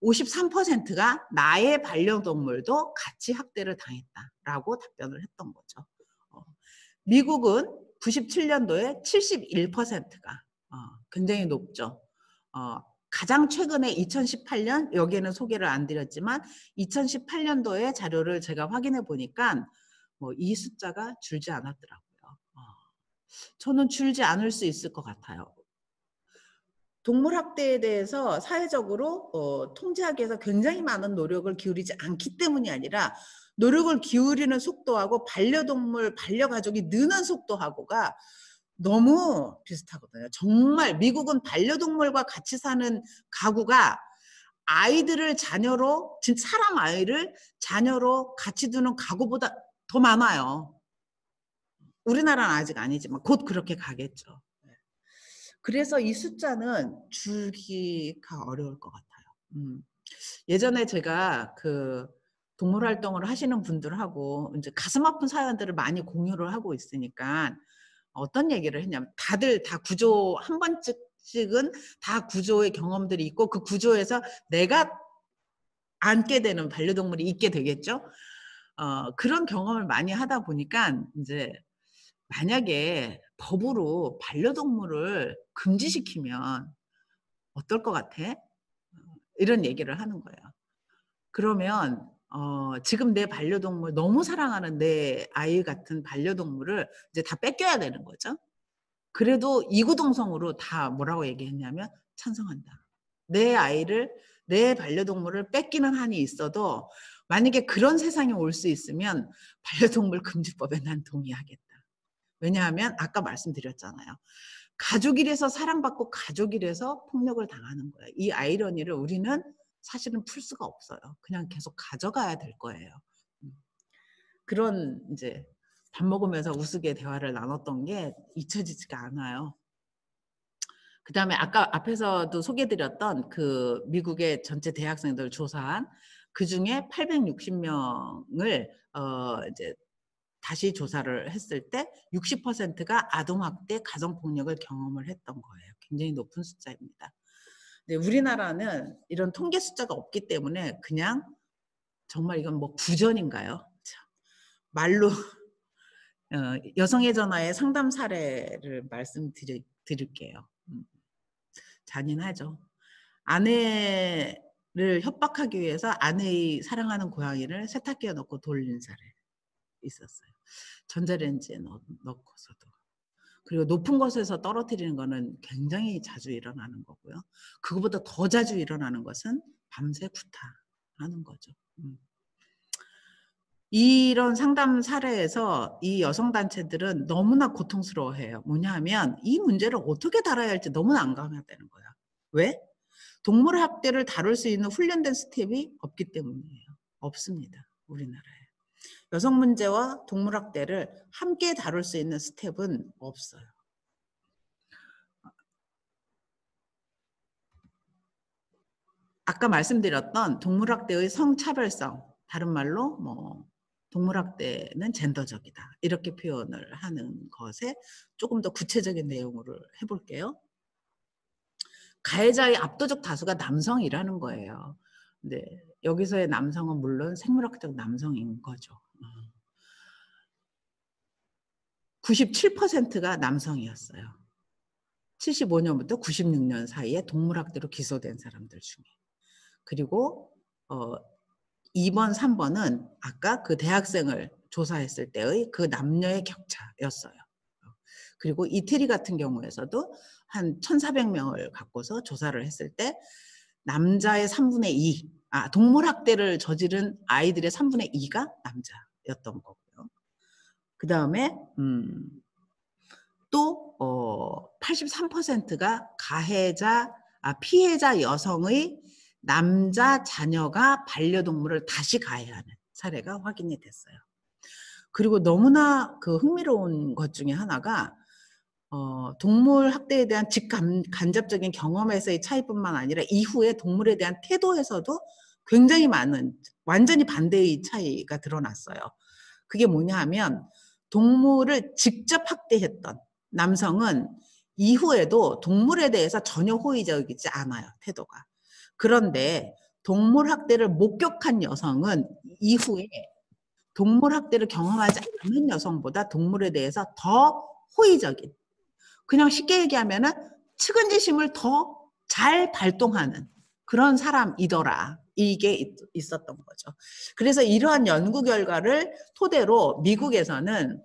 53%가 나의 반려동물도 같이 학대를 당했다라고 답변을 했던 거죠. 미국은 97년도에 71%가 굉장히 높죠. 가장 최근에 2018년 여기에는 소개를 안 드렸지만 2018년도에 자료를 제가 확인해 보니까 뭐 이 숫자가 줄지 않았더라고요. 저는 줄지 않을 수 있을 것 같아요. 동물학대에 대해서 사회적으로 통제하기 위해서 굉장히 많은 노력을 기울이지 않기 때문이 아니라 노력을 기울이는 속도하고 반려동물, 반려가족이 느는 속도하고가 너무 비슷하거든요. 정말 미국은 반려동물과 같이 사는 가구가 아이들을 자녀로, 사람 아이를 자녀로 같이 두는 가구보다 더 많아요. 우리나라는 아직 아니지만 곧 그렇게 가겠죠. 그래서 이 숫자는 줄기가 어려울 것 같아요. 예전에 제가 그 동물 활동을 하시는 분들하고 이제 가슴 아픈 사연들을 많이 공유를 하고 있으니까 어떤 얘기를 했냐면 다들 다 구조 한 번씩은 다 구조의 경험들이 있고 그 구조에서 내가 안게 되는 반려동물이 있게 되겠죠. 그런 경험을 많이 하다 보니까 이제 만약에 법으로 반려동물을 금지시키면 어떨 것 같아? 이런 얘기를 하는 거예요. 그러면 지금 내 반려동물 너무 사랑하는 내 아이 같은 반려동물을 이제 다 뺏겨야 되는 거죠. 그래도 이구동성으로 다 뭐라고 얘기했냐면 찬성한다. 내 아이를 내 반려동물을 뺏기는 한이 있어도 만약에 그런 세상이 올 수 있으면 반려동물 금지법에 난 동의하겠다. 왜냐하면 아까 말씀드렸잖아요. 가족이라서 사랑받고 가족이라서 폭력을 당하는 거예요. 이 아이러니를 우리는 사실은 풀 수가 없어요. 그냥 계속 가져가야 될 거예요. 그런 이제 밥 먹으면서 우스개 대화를 나눴던 게 잊혀지지가 않아요. 그 다음에 아까 앞에서도 소개드렸던 그 미국의 전체 대학생들 조사한 그 중에 860명을 이제 다시 조사를 했을 때 60%가 아동학대, 가정폭력을 경험을 했던 거예요. 굉장히 높은 숫자입니다. 근데 우리나라는 이런 통계 숫자가 없기 때문에 그냥 정말 이건 뭐 구전인가요? 말로 여성의 전화의 상담 사례를 말씀드릴게요. 잔인하죠. 아내를 협박하기 위해서 아내의 사랑하는 고양이를 세탁기에 넣고 돌린 사례 있었어요. 전자레인지에 넣고서도. 그리고 높은 곳에서 떨어뜨리는 거는 굉장히 자주 일어나는 거고요. 그거보다 더 자주 일어나는 것은 밤새 구타하는 거죠. 이런 상담 사례에서 이 여성단체들은 너무나 고통스러워해요. 뭐냐 하면 이 문제를 어떻게 다뤄야 할지 너무 난감하다는 거야. 왜? 동물학대를 다룰 수 있는 훈련된 스텝이 없기 때문이에요. 없습니다. 우리나라에. 여성 문제와 동물학대를 함께 다룰 수 있는 스텝은 없어요. 아까 말씀드렸던 동물학대의 성차별성, 다른 말로 뭐 동물학대는 젠더적이다. 이렇게 표현을 하는 것에 조금 더 구체적인 내용으로 해볼게요. 가해자의 압도적 다수가 남성이라는 거예요. 근데 여기서의 남성은 물론 생물학적 남성인 거죠. 97%가 남성이었어요. 75년부터 96년 사이에 동물학대로 기소된 사람들 중에. 그리고 2번, 3번은 아까 그 대학생을 조사했을 때의 그 남녀의 격차였어요. 그리고 이태리 같은 경우에서도 한 1,400명을 갖고서 조사를 했을 때 남자의 3분의 2, 동물학대를 저지른 아이들의 3분의 2가 남자였던 거고요. 그 다음에 또 83%가 피해자 여성의 남자 자녀가 반려동물을 다시 가해하는 사례가 확인이 됐어요. 그리고 너무나 그 흥미로운 것 중에 하나가 동물 학대에 대한 직간접적인 경험에서의 차이뿐만 아니라 이후에 동물에 대한 태도에서도 굉장히 많은 완전히 반대의 차이가 드러났어요. 그게 뭐냐 하면 동물을 직접 학대했던 남성은 이후에도 동물에 대해서 전혀 호의적이지 않아요. 태도가. 그런데 동물 학대를 목격한 여성은 이후에 동물 학대를 경험하지 않은 여성보다 동물에 대해서 더 호의적인, 그냥 쉽게 얘기하면은 측은지심을 더 잘 발동하는 그런 사람이더라. 이게 있었던 거죠. 그래서 이러한 연구 결과를 토대로 미국에서는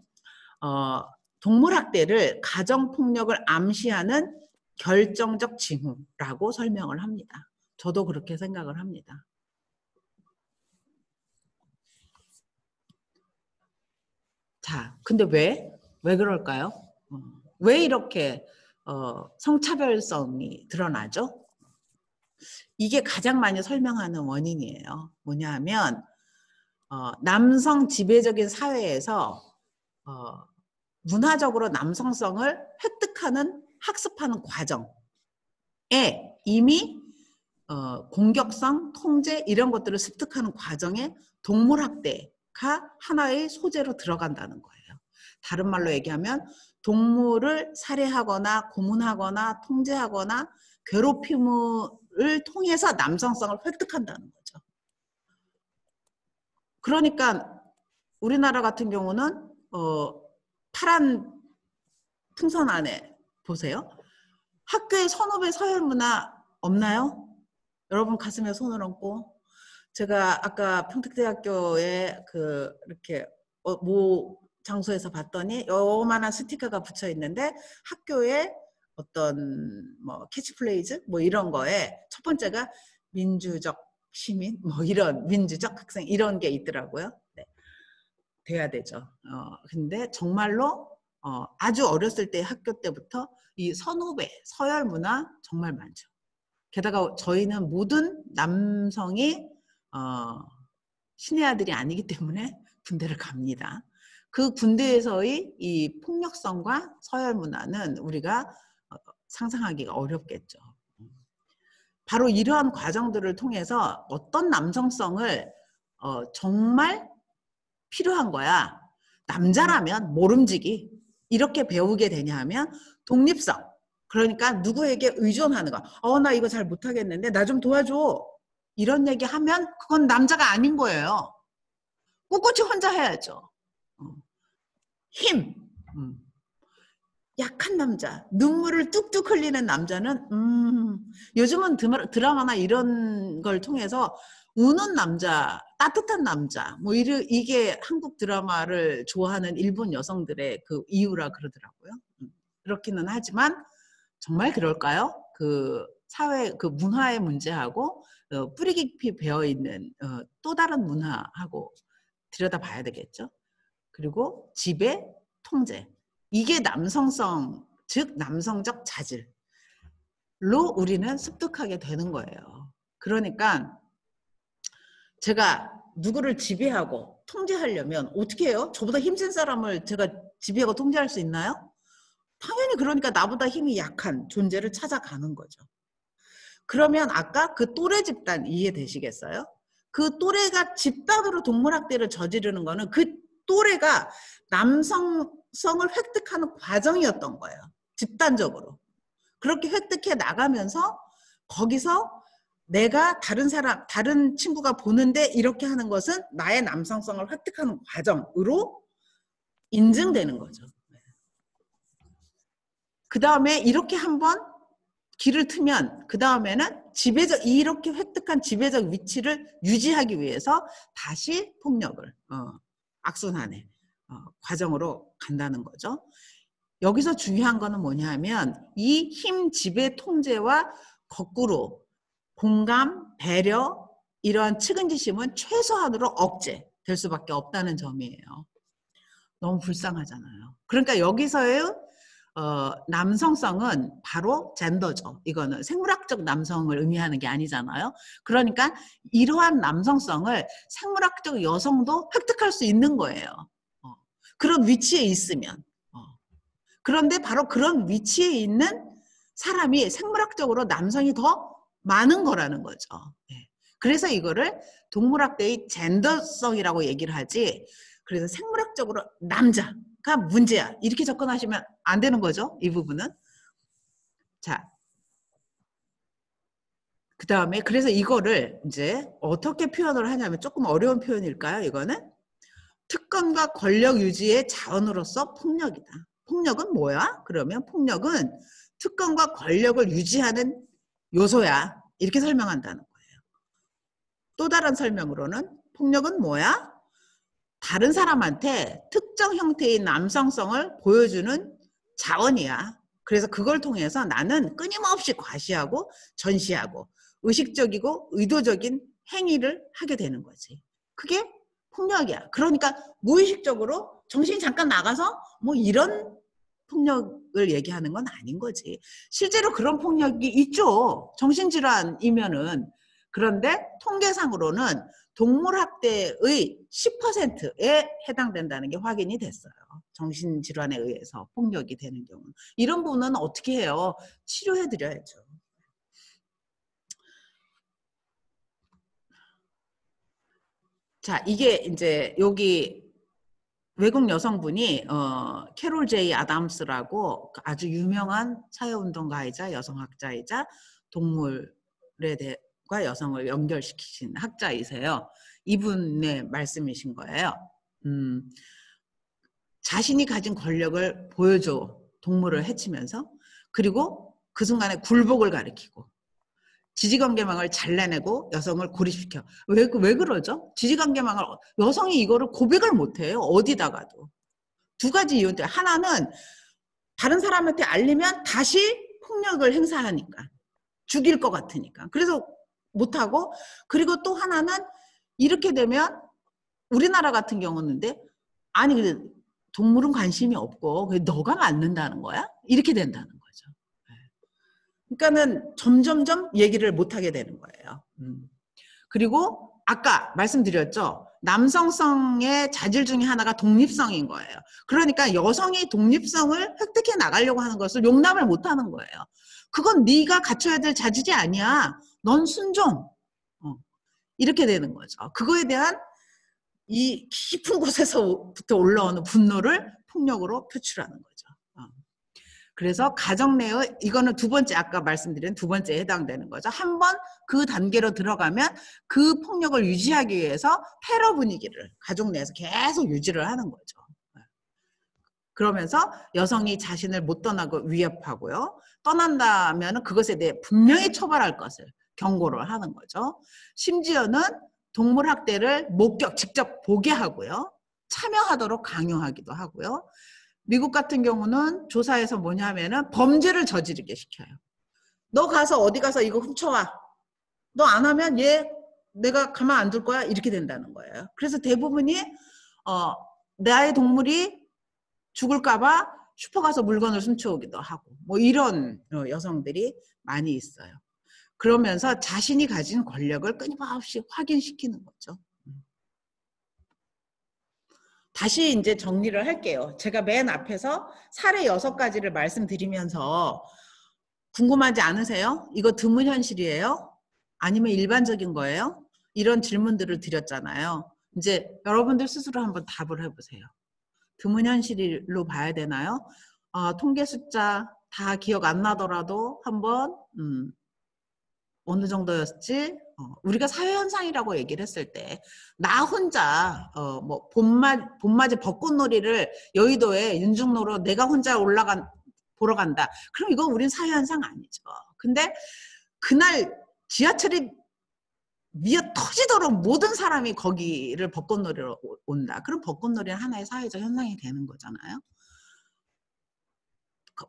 동물학대를 가정폭력을 암시하는 결정적 징후라고 설명을 합니다. 저도 그렇게 생각을 합니다. 자, 근데 왜 그럴까요? 왜 이렇게 성차별성이 드러나죠? 이게 가장 많이 설명하는 원인이에요. 뭐냐 하면 남성 지배적인 사회에서 문화적으로 남성성을 획득하는 학습하는 과정에 이미 공격성, 통제 이런 것들을 습득하는 과정에 동물학대가 하나의 소재로 들어간다는 거예요. 다른 말로 얘기하면 동물을 살해하거나 고문하거나 통제하거나 괴롭힘을 통해서 남성성을 획득한다는 거죠. 그러니까 우리나라 같은 경우는 파란 풍선 안에 보세요. 학교에 선후배 서열 문화 없나요? 여러분 가슴에 손을 얹고. 제가 아까 평택대학교에 이렇게 모 장소에서 봤더니 요만한 스티커가 붙여 있는데 학교에 어떤 뭐 캐치플레이즈 뭐 이런 거에 첫 번째가 민주적 시민 뭐 이런 민주적 학생 이런 게 있더라고요. 네. 돼야 되죠. 근데 정말로 아주 어렸을 때 학교 때부터 이 선후배 서열 문화 정말 많죠. 게다가 저희는 모든 남성이 신의 아들이 아니기 때문에 군대를 갑니다. 그 군대에서의 이 폭력성과 서열 문화는 우리가 상상하기가 어렵겠죠. 바로 이러한 과정들을 통해서 어떤 남성성을 정말 필요한 거야. 남자라면 모름지기 이렇게 배우게 되냐 하면 독립성. 그러니까 누구에게 의존하는 거. 나 이거 잘 못하겠는데 나 좀 도와줘. 이런 얘기 하면 그건 남자가 아닌 거예요. 꿋꿋이 혼자 해야죠. 힘. 약한 남자. 눈물을 뚝뚝 흘리는 남자는 요즘은 드라마나 이런 걸 통해서 우는 남자, 따뜻한 남자 뭐 이게 한국 드라마를 좋아하는 일본 여성들의 그 이유라 그러더라고요. 그렇기는 하지만 정말 그럴까요? 그 사회, 그 문화의 문제하고 뿌리 깊이 배어있는 또 다른 문화하고 들여다봐야 되겠죠. 그리고 지배, 통제. 이게 남성성, 즉 남성적 자질로 우리는 습득하게 되는 거예요. 그러니까 제가 누구를 지배하고 통제하려면 어떻게 해요? 저보다 힘센 사람을 제가 지배하고 통제할 수 있나요? 당연히 그러니까 나보다 힘이 약한 존재를 찾아가는 거죠. 그러면 아까 그 또래 집단 이해되시겠어요? 그 또래가 집단으로 동물학대를 저지르는 거는 그 또래가 남성성을 획득하는 과정이었던 거예요. 집단적으로. 그렇게 획득해 나가면서 거기서 내가 다른 친구가 보는데 이렇게 하는 것은 나의 남성성을 획득하는 과정으로 인증되는 거죠. 그 다음에 이렇게 한번 길을 트면 그 다음에는 이렇게 획득한 지배적 위치를 유지하기 위해서 다시 폭력을 악순환의 과정으로 간다는 거죠. 여기서 중요한 거는 뭐냐 하면 이 힘 지배 통제와 거꾸로 공감, 배려 이러한 측은지심은 최소한으로 억제될 수밖에 없다는 점이에요. 너무 불쌍하잖아요. 그러니까 여기서의 남성성은 바로 젠더죠. 이거는 생물학적 남성을 의미하는 게 아니잖아요. 그러니까 이러한 남성성을 생물학적 여성도 획득할 수 있는 거예요. 그런 위치에 있으면. 그런데 바로 그런 위치에 있는 사람이 생물학적으로 남성이 더 많은 거라는 거죠. 그래서 이거를 동물학대의 젠더성이라고 얘기를 하지. 그래서 생물학적으로 남자가 문제야. 이렇게 접근하시면 안 되는 거죠. 이 부분은. 자, 그 다음에 그래서 이거를 이제 어떻게 표현을 하냐면 조금 어려운 표현일까요? 이거는 특권과 권력 유지의 자원으로서 폭력이다. 폭력은 뭐야? 그러면 폭력은 특권과 권력을 유지하는 요소야. 이렇게 설명한다는 거예요. 또 다른 설명으로는 폭력은 뭐야? 다른 사람한테 특정 형태의 남성성을 보여주는 자원이야. 그래서 그걸 통해서 나는 끊임없이 과시하고 전시하고 의식적이고 의도적인 행위를 하게 되는 거지. 그게 폭력이야. 그러니까 무의식적으로 정신이 잠깐 나가서 뭐 이런 폭력을 얘기하는 건 아닌 거지. 실제로 그런 폭력이 있죠. 정신질환이면은. 그런데 통계상으로는 동물학대의 10%에 해당된다는 게 확인이 됐어요. 정신질환에 의해서 폭력이 되는 경우. 이런 분은 어떻게 해요? 치료해드려야죠. 자, 이게 이제 여기 외국 여성분이 캐롤 제이 아담스라고 아주 유명한 사회운동가이자 여성학자이자 동물에 대과 여성을 연결시키신 학자이세요. 이분의 말씀이신 거예요. 자신이 가진 권력을 보여줘. 동물을 해치면서. 그리고 그 순간에 굴복을 가리키고 지지관계망을 잘라내고 여성을 고립시켜. 왜 그러죠? 지지관계망을 여성이 이거를 고백을 못해요. 어디다가도. 두 가지 이유 때문에. 하나는 다른 사람한테 알리면 다시 폭력을 행사하니까. 죽일 것 같으니까. 그래서 못하고. 그리고 또 하나는 이렇게 되면 우리나라 같은 경우인데 아니 동물은 관심이 없고 너가 맞는다는 거야? 이렇게 된다는 거죠. 그러니까는 점점점 얘기를 못하게 되는 거예요. 그리고 아까 말씀드렸죠. 남성성의 자질 중에 하나가 독립성인 거예요. 그러니까 여성이 독립성을 획득해 나가려고 하는 것을 용납을 못하는 거예요. 그건 네가 갖춰야 될 자질이 아니야. 넌 순종. 이렇게 되는 거죠. 그거에 대한 이 깊은 곳에서부터 올라오는 분노를 폭력으로 표출하는 거죠. 그래서 가정 내의 이거는 두 번째 아까 말씀드린 두 번째에 해당되는 거죠. 한번 그 단계로 들어가면 그 폭력을 유지하기 위해서 테러 분위기를 가족 내에서 계속 유지를 하는 거죠. 그러면서 여성이 자신을 못 떠나고 위협하고요. 떠난다면 그것에 대해 분명히 처벌할 것을 경고를 하는 거죠. 심지어는 동물학대를 직접 보게 하고요. 참여하도록 강요하기도 하고요. 미국 같은 경우는 조사에서 뭐냐면은 범죄를 저지르게 시켜요. 너 가서 어디 가서 이거 훔쳐와. 너 안 하면 내가 가만 안 둘 거야. 이렇게 된다는 거예요. 그래서 대부분이 나의 동물이 죽을까 봐 슈퍼 가서 물건을 훔쳐오기도 하고 뭐 이런 여성들이 많이 있어요. 그러면서 자신이 가진 권력을 끊임없이 확인시키는 거죠. 다시 이제 정리를 할게요. 제가 맨 앞에서 사례 6가지를 말씀드리면서 궁금하지 않으세요? 이거 드문 현실이에요? 아니면 일반적인 거예요? 이런 질문들을 드렸잖아요. 이제 여러분들 스스로 한번 답을 해보세요. 드문 현실로 봐야 되나요? 통계 숫자 다 기억 안 나더라도 한번 어느 정도였지? 우리가 사회현상이라고 얘기를 했을 때 나 혼자 뭐 봄맞이 벚꽃놀이를 여의도에 윤중로로 내가 혼자 보러 간다. 그럼 이건 우린 사회현상 아니죠. 근데 그날 지하철이 미어 터지도록 모든 사람이 거기를 벚꽃놀이로 온다. 그럼 벚꽃놀이는 하나의 사회적 현상이 되는 거잖아요.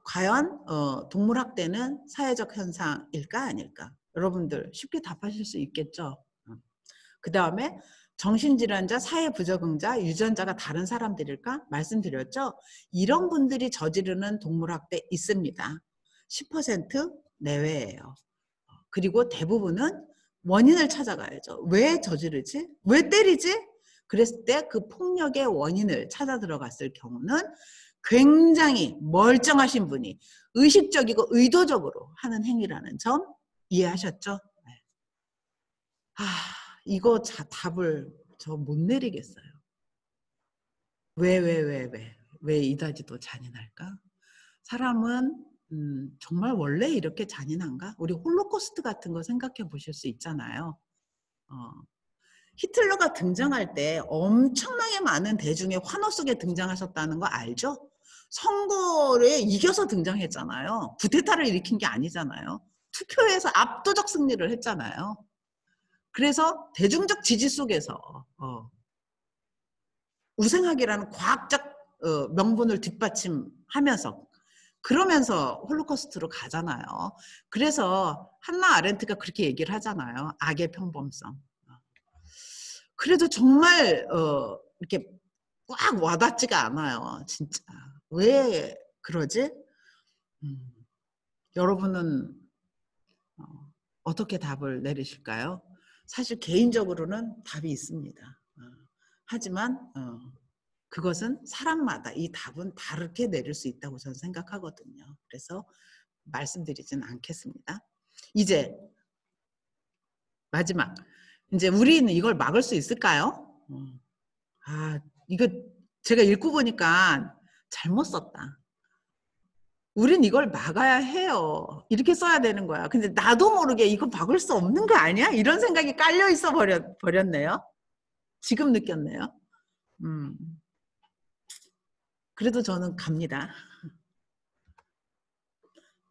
과연 동물학대는 사회적 현상일까 아닐까? 여러분들 쉽게 답하실 수 있겠죠. 그 다음에 정신질환자, 사회부적응자, 유전자가 다른 사람들일까? 말씀드렸죠. 이런 분들이 저지르는 동물학대 있습니다. 10% 내외예요. 그리고 대부분은 원인을 찾아가야죠. 왜 저지르지? 왜 때리지? 그랬을 때 그 폭력의 원인을 찾아 들어갔을 경우는 굉장히 멀쩡하신 분이 의식적이고 의도적으로 하는 행위라는 점 이해하셨죠? 네. 이거 답을 저 못 내리겠어요. 왜 이다지도 잔인할까? 사람은 정말 원래 이렇게 잔인한가? 우리 홀로코스트 같은 거 생각해 보실 수 있잖아요. 히틀러가 등장할 때 엄청나게 많은 대중의 환호 속에 등장하셨다는 거 알죠? 선거에 이겨서 등장했잖아요. 쿠데타를 일으킨 게 아니잖아요. 투표에서 압도적 승리를 했잖아요. 그래서 대중적 지지 속에서 우승하기라는 과학적 명분을 뒷받침하면서 그러면서 홀로코스트로 가잖아요. 그래서 한나 아렌트가 그렇게 얘기를 하잖아요. 악의 평범성. 그래도 정말 이렇게 꽉 와닿지가 않아요. 진짜. 왜 그러지? 여러분은 어떻게 답을 내리실까요? 사실 개인적으로는 답이 있습니다. 하지만 그것은 사람마다 이 답은 다르게 내릴 수 있다고 저는 생각하거든요. 그래서 말씀드리진 않겠습니다. 이제 마지막. 이제 우리는 이걸 막을 수 있을까요? 이거 제가 읽고 보니까 잘못 썼다. 우린 이걸 막아야 해요. 이렇게 써야 되는 거야. 근데 나도 모르게 이거 막을 수 없는 거 아니야? 이런 생각이 깔려 있어 버렸네요. 지금 느꼈네요. 그래도 저는 갑니다.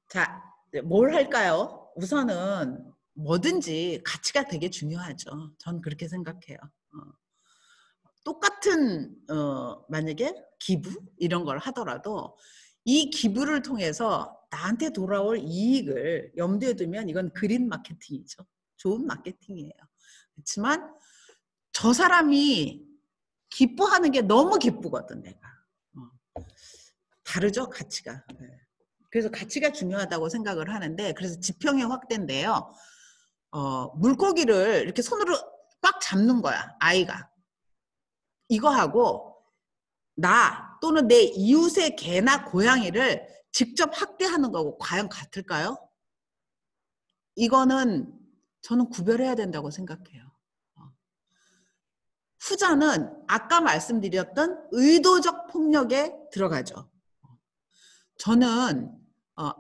자, 뭘 할까요? 우선은 뭐든지 가치가 되게 중요하죠. 전 그렇게 생각해요. 똑같은 만약에 기부 이런 걸 하더라도 이 기부를 통해서 나한테 돌아올 이익을 염두에 두면 이건 그린 마케팅이죠. 좋은 마케팅이에요. 그렇지만 저 사람이 기뻐하는 게 너무 기쁘거든 내가. 다르죠 가치가. 그래서 가치가 중요하다고 생각을 하는데 그래서 지평의 확대인데요. 물고기를 이렇게 손으로 꽉 잡는 거야 아이가. 이거 하고 나 또는 내 이웃의 개나 고양이를 직접 학대하는 거고 과연 같을까요? 이거는 저는 구별해야 된다고 생각해요. 후자는 아까 말씀드렸던 의도적 폭력에 들어가죠. 저는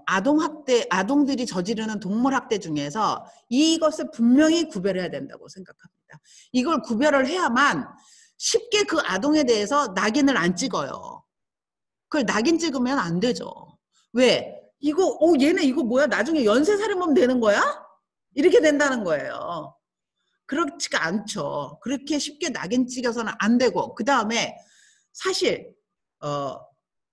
아동들이 저지르는 동물학대 중에서 이것을 분명히 구별해야 된다고 생각합니다. 이걸 구별을 해야만 쉽게 그 아동에 대해서 낙인을 안 찍어요. 그걸 낙인 찍으면 안 되죠. 왜? 이거 얘네 이거 뭐야? 나중에 연쇄살인범 되는 거야? 이렇게 된다는 거예요. 그렇지가 않죠. 그렇게 쉽게 낙인 찍어서는 안 되고 그 다음에 사실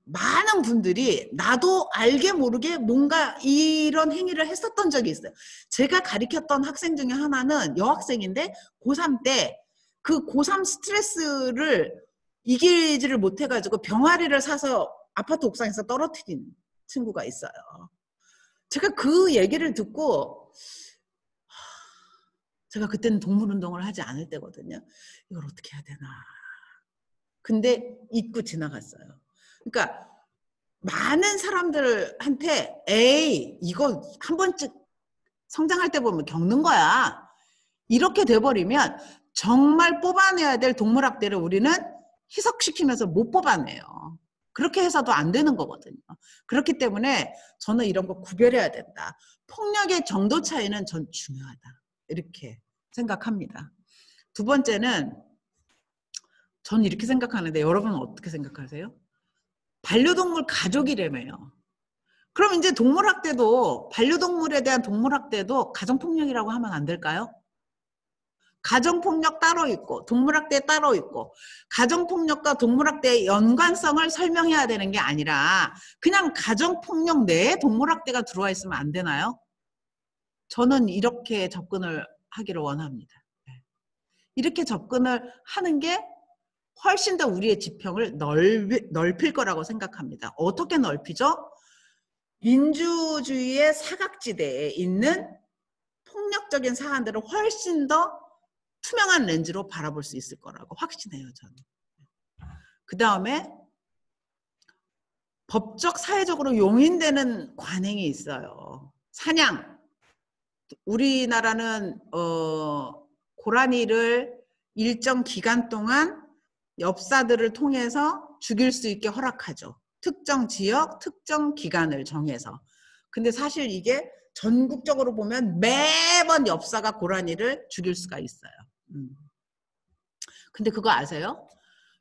많은 분들이 나도 알게 모르게 뭔가 이런 행위를 했었던 적이 있어요. 제가 가르쳤던 학생 중에 하나는 여학생인데 고3 때 그 고3 스트레스를 이기지를 못해가지고 병아리를 사서 아파트 옥상에서 떨어뜨린 친구가 있어요. 제가 그 얘기를 듣고 제가 그때는 동물운동을 하지 않을 때거든요. 이걸 어떻게 해야 되나. 근데 잊고 지나갔어요. 그러니까 많은 사람들한테 에이 이거 한 번쯤 성장할 때 보면 겪는 거야. 이렇게 돼버리면 정말 뽑아내야 될 동물학대를 우리는 희석시키면서 못 뽑아내요. 그렇게 해서도 안 되는 거거든요. 그렇기 때문에 저는 이런 거 구별해야 된다. 폭력의 정도 차이는 전 중요하다. 이렇게 생각합니다. 두 번째는 저는 이렇게 생각하는데 여러분은 어떻게 생각하세요? 반려동물 가족이라며요. 그럼 이제 동물학대도 반려동물에 대한 동물학대도 가정폭력이라고 하면 안 될까요? 가정폭력 따로 있고 동물학대 따로 있고 가정폭력과 동물학대의 연관성을 설명해야 되는 게 아니라 그냥 가정폭력 내에 동물학대가 들어와 있으면 안 되나요? 저는 이렇게 접근을 하기를 원합니다. 이렇게 접근을 하는 게 훨씬 더 우리의 지평을 넓힐 거라고 생각합니다. 어떻게 넓히죠? 민주주의의 사각지대에 있는 폭력적인 사안들을 훨씬 더 투명한 렌즈로 바라볼 수 있을 거라고 확신해요. 저는. 그 다음에 법적 사회적으로 용인되는 관행이 있어요. 사냥. 우리나라는 고라니를 일정 기간 동안 엽사들을 통해서 죽일 수 있게 허락하죠. 특정 지역, 특정 기간을 정해서. 근데 사실 이게 전국적으로 보면 매번 엽사가 고라니를 죽일 수가 있어요. 근데 그거 아세요?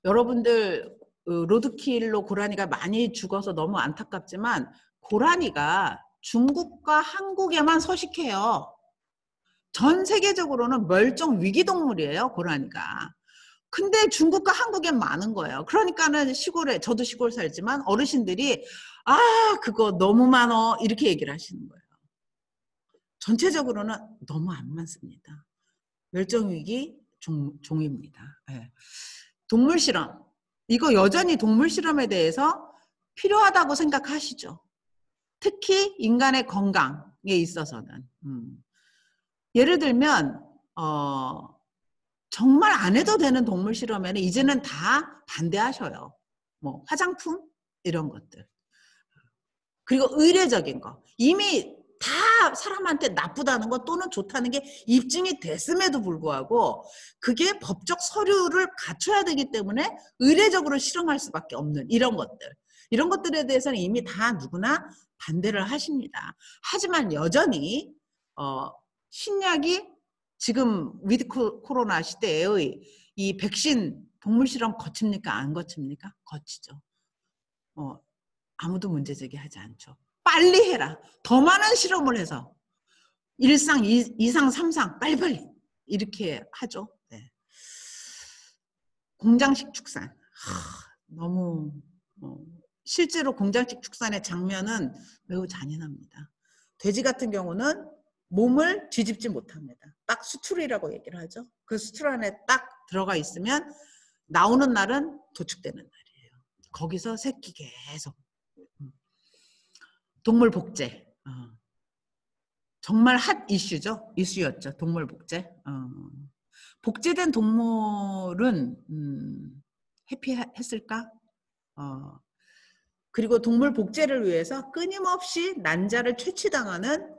여러분들 로드킬로 고라니가 많이 죽어서 너무 안타깝지만 고라니가 중국과 한국에만 서식해요. 전 세계적으로는 멸종 위기 동물이에요, 고라니가. 근데 중국과 한국엔 많은 거예요. 그러니까는 시골에, 저도 시골 살지만 어르신들이 그거 너무 많어 이렇게 얘기를 하시는 거예요. 전체적으로는 너무 안 많습니다. 멸종위기 종입니다. 네. 동물 실험. 이거 여전히 동물 실험에 대해서 필요하다고 생각하시죠? 특히 인간의 건강에 있어서는. 예를 들면 정말 안 해도 되는 동물 실험에는 이제는 다 반대하셔요. 뭐 화장품 이런 것들. 그리고 의례적인 거. 이미 다 사람한테 나쁘다는 거 또는 좋다는 게 입증이 됐음에도 불구하고 그게 법적 서류를 갖춰야 되기 때문에 의례적으로 실험할 수밖에 없는 이런 것들. 이런 것들에 대해서는 이미 다 누구나 반대를 하십니다. 하지만 여전히 신약이 지금 위드 코로나 시대의 이 백신 동물 실험 거칩니까? 안 거칩니까? 거치죠. 아무도 문제 제기하지 않죠. 빨리 해라. 더 많은 실험을 해서 1상, 2상, 3상 빨리빨리 이렇게 하죠. 네. 공장식 축산. 너무 실제로 공장식 축산의 장면은 매우 잔인합니다. 돼지 같은 경우는 몸을 뒤집지 못합니다. 딱 수출이라고 얘기를 하죠. 그 수출 안에 딱 들어가 있으면 나오는 날은 도축되는 날이에요. 거기서 새끼 계속. 동물 복제. 정말 핫 이슈죠. 이슈였죠. 동물 복제. 복제된 동물은 해피했을까? 그리고 동물 복제를 위해서 끊임없이 난자를 채취당하는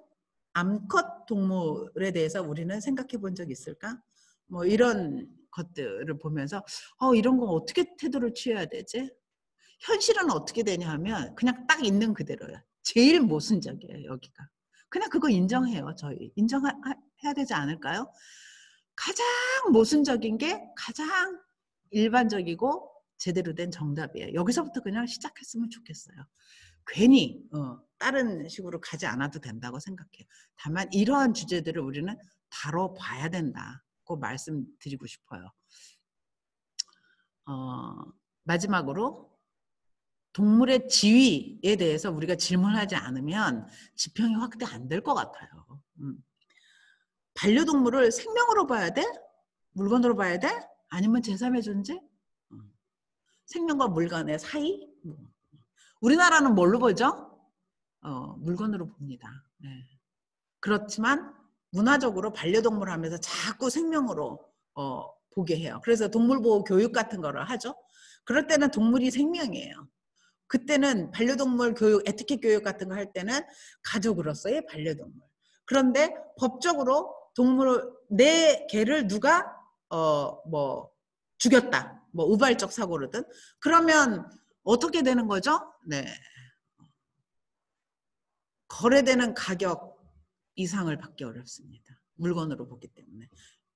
암컷 동물에 대해서 우리는 생각해 본 적 있을까? 뭐 이런 것들을 보면서 이런 거 어떻게 태도를 취해야 되지? 현실은 어떻게 되냐 하면 그냥 딱 있는 그대로야. 제일 모순적이에요, 여기가. 그냥 그거 인정해요, 저희. 인정해야 되지 않을까요? 가장 모순적인 게 가장 일반적이고 제대로 된 정답이에요. 여기서부터 그냥 시작했으면 좋겠어요. 괜히 다른 식으로 가지 않아도 된다고 생각해요. 다만 이러한 주제들을 우리는 다뤄봐야 된다고 말씀드리고 싶어요. 마지막으로 동물의 지위에 대해서 우리가 질문하지 않으면 지평이 확대 안 될 것 같아요. 반려동물을 생명으로 봐야 돼? 물건으로 봐야 돼? 아니면 제3의 존재? 생명과 물건의 사이? 우리나라는 뭘로 보죠? 물건으로 봅니다. 네. 그렇지만 문화적으로 반려동물 하면서 자꾸 생명으로 보게 해요. 그래서 동물보호 교육 같은 거를 하죠. 그럴 때는 동물이 생명이에요. 그때는 반려동물 교육, 에티켓 교육 같은 거 할 때는 가족으로서의 반려동물. 그런데 법적으로 내 개를 누가 죽였다. 뭐 우발적 사고로든 그러면 어떻게 되는 거죠? 네. 거래되는 가격 이상을 받기 어렵습니다. 물건으로 보기 때문에.